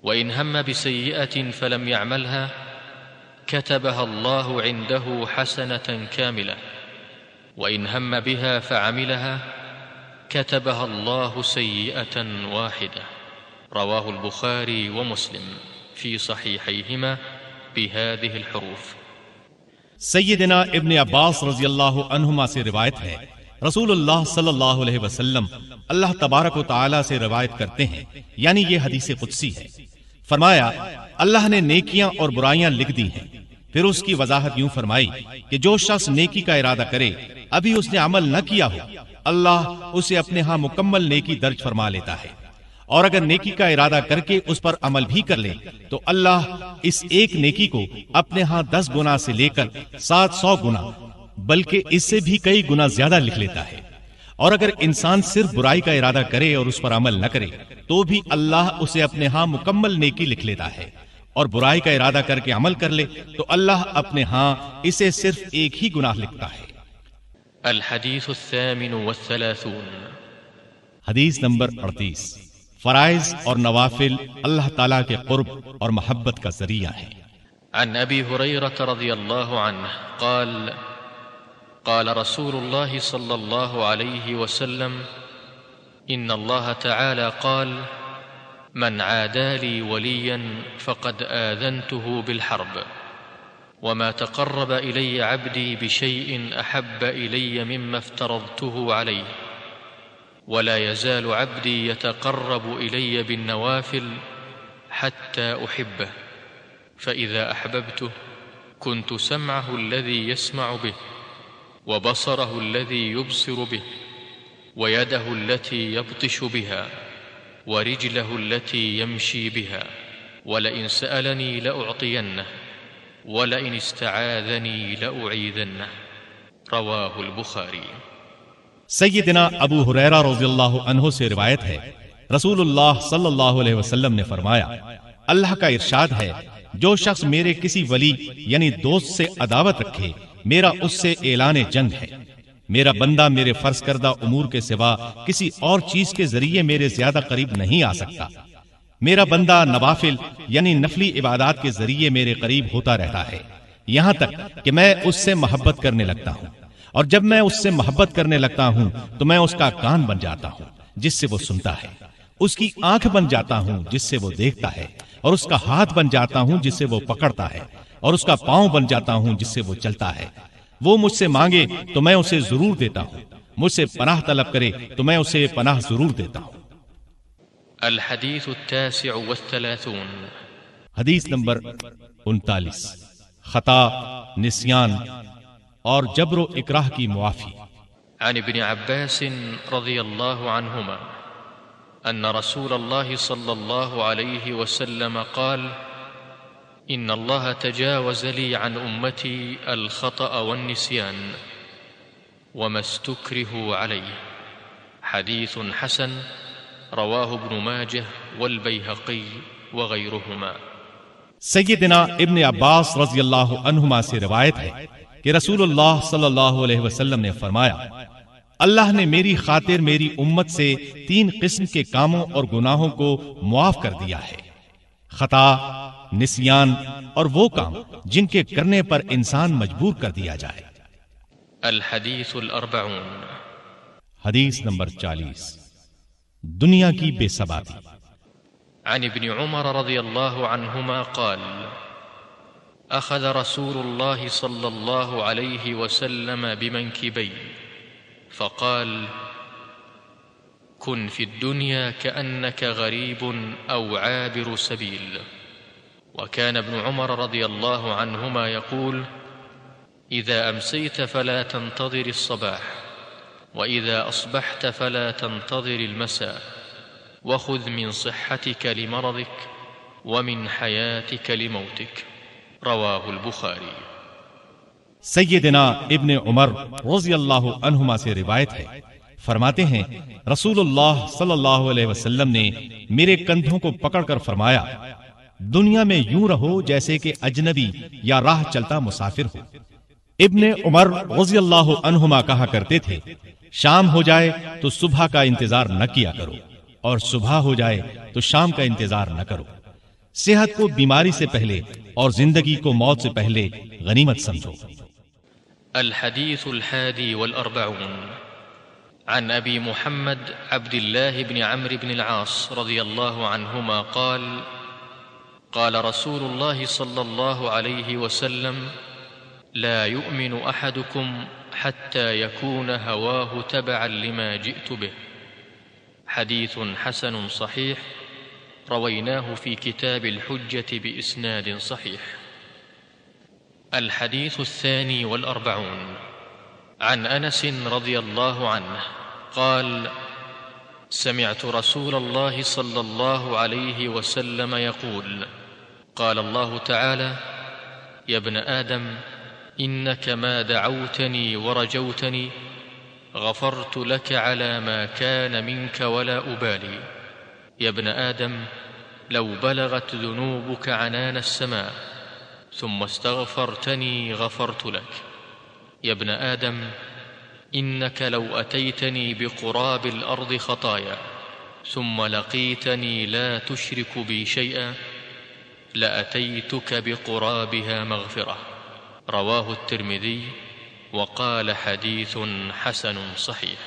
وإن هم بسيئة فلم يعملها كتبها الله عنده حسنة كاملة، وإن هم بها فعملها كتبها الله سيئة واحدة، رواه البخاري ومسلم في صحيحيهما بهذه الحروف۔ سیدنا ابن عباس رضی اللہ عنہما سے روایت ہے، رسول اللہ صلی اللہ علیہ وسلم اللہ تبارک و تعالی سے روایت کرتے ہیں، یعنی یہ حدیث قدسی ہے، فرمایا اللہ نے نیکیاں اور برائیاں لکھ دی ہیں۔ پھر اس کی وضاحت یوں فرمائی کہ جو شخص نیکی کا ارادہ کرے، ابھی اس نے عمل نہ کیا ہو، اللہ اسے اپنے ہاں مکمل نیکی درج فرما لیتا ہے، اور اگر نیکی کا ارادہ کر کے اس پر عمل بھی کر لے تو اللہ اس ایک نیکی کو اپنے ہاں 10 گنا سے لے کر 700 گنا بلکہ اس سے بھی کئی گنا زیادہ لکھ لیتا ہے۔ اور اگر انسان صرف برائی کا ارادہ کرے اور اس پر عمل نہ کرے تو بھی اللہ اسے اپنے ہاں مکمل نیکی لکھ لیتا ہے، اور برائی کا ارادہ کر کے عمل کر لے تو اللہ اپنے ہاں اسے صرف ایک ہی گناہ لکھتا ہے۔ الحدیث الثامن والثلاثون، حدیث نمبر 38، فرائض اور نوافل اللہ تعالیٰ کے قرب اور محبت کا ذریعہ ہے۔ عن ابی ہریرہ رضی اللہ عنہ قال قال رسول الله صلى الله عليه وسلم إن الله تعالى قال من عادى لي وليا فقد آذنته بالحرب وما تقرب إلي عبدي بشيء أحب إلي مما افترضته عليه ولا يزال عبدي يتقرب إلي بالنوافل حتى أحبه فإذا أحببته كنت سمعه الذي يسمع به وبصره الذي يبصر به ويده التي يبطش بها ورجله التي يمشي بها ولئن سألني لأعطينه ولئن استعاذني لأعيذنه رواه البخاري۔ سیدنا ابو ہریرہ رضی اللہ عنہ سے روایت ہے، رسول اللہ صلی اللہ علیہ وسلم نے فرمایا، اللہ کا ارشاد ہے، جو شخص میرے کسی ولی یعنی دوست سے عداوت رکھے میرا اس سے اعلان جنگ ہے۔ میرا بندہ میرے فرض کردہ امور کے سوا کسی اور چیز کے ذریعے میرے زیادہ قریب نہیں آ سکتا۔ میرا بندہ نوافل یعنی نفلی عبادات کے ذریعے میرے قریب ہوتا رہتا ہے، یہاں تک کہ میں اس سے محبت کرنے لگتا ہوں، اور جب میں اس سے محبت کرنے لگتا ہوں تو میں اس کا کان بن جاتا ہوں جس سے وہ سنتا ہے، اس کی آنکھ بن جاتا ہوں جس سے وہ دیکھتا ہے، اور اس کا ہاتھ بن جاتا ہوں جس سے وہ پکڑتا ہے، اور اس کا پاؤں بن جاتا ہوں جس سے وہ چلتا ہے۔ وہ مجھ سے مانگے تو میں اسے ضرور دیتا ہوں، مجھ سے پناہ طلب کرے تو میں اسے پناہ ضرور دیتا ہوں۔ الحدیث التاسع والثلاثون، حدیث نمبر 39، خطا، نسیان اور جبر و اکراہ کی معافی۔ عن ابن عباس رضی اللہ عنہما ان رسول اللہ صلی اللہ علیہ وسلم قال إن الله تجاوز لي عن أمتي الخطأ والنسيان وما استكرهوا عليه، حديث حسن رواه ابن ماجه والبيهقي وغيرهما۔ سیدنا ابن عباس رضی اللہ عنہما سے روایت ہے کہ رسول اللہ صلی اللہ علیہ وسلم نے فرمایا، اللہ نے میری خاطر میری امت سے 3 قسم کے کاموں اور گناہوں کو معاف کر دیا ہے، خطا، نسیان اور وہ کام جن کے کرنے پر انسان مجبور کر دیا جائے۔ الحدیث الاربعون، حدیث نمبر 40، دنیا کی بے ثباتی۔ عن ابن عمر رضی اللہ عنہما قال اخذ رسول اللہ صلی اللہ علیہ وسلم بمنکبی فقال كن في الدنيا كأنك غريب أو عابر سبيل، وكان ابن عمر رضي الله عنهما يقول إذا أمسيت فلا تنتظر الصباح وإذا أصبحت فلا تنتظر المساء وخذ من صحتك لمرضك ومن حياتك لموتك رواه البخاري۔ سیدنا ابن عمر رضی اللہ عنہما سے روایت ہے، فرماتے ہیں رسول اللہ صلی اللہ علیہ وسلم نے میرے کندھوں کو پکڑ کر فرمایا، دنیا میں یوں رہو جیسے کہ اجنبی یا راہ چلتا مسافر ہو۔ ابن عمر رضی اللہ عنہما کہا کرتے تھے، شام ہو جائے تو صبح کا انتظار نہ کیا کرو، اور صبح ہو جائے تو شام کا انتظار نہ کرو۔ صحت کو بیماری سے پہلے اور زندگی کو موت سے پہلے غنیمت سمجھو۔ الحديث الحادي والأربعون، عن أبي محمد عبد الله بن عمرو بن العاص رضي الله عنهما قال قال رسول الله صلى الله عليه وسلم لا يؤمن أحدكم حتى يكون هواه تبعا لما جئت به، حديث حسن صحيح رويناه في كتاب الحجة بإسناد صحيح۔ الحديث الثاني والأربعون، عن أنس رضي الله عنه قال سمعت رسول الله صلى الله عليه وسلم يقول قال الله تعالى يا ابن آدم إنك ما دعوتني ورجوتني غفرت لك على ما كان منك ولا أبالي. يا ابن آدم، لو بلغت ذنوبك عنان السماء ثم استغفرتني غفرت لك. يا ابن آدم، إنك لو أتيتني بقراب الأرض خطايا ثم لقيتني لا تشرك بي شيئا لأتيتك بقرابها مغفرة. رواه الترمذي وقال حديث حسن صحيح.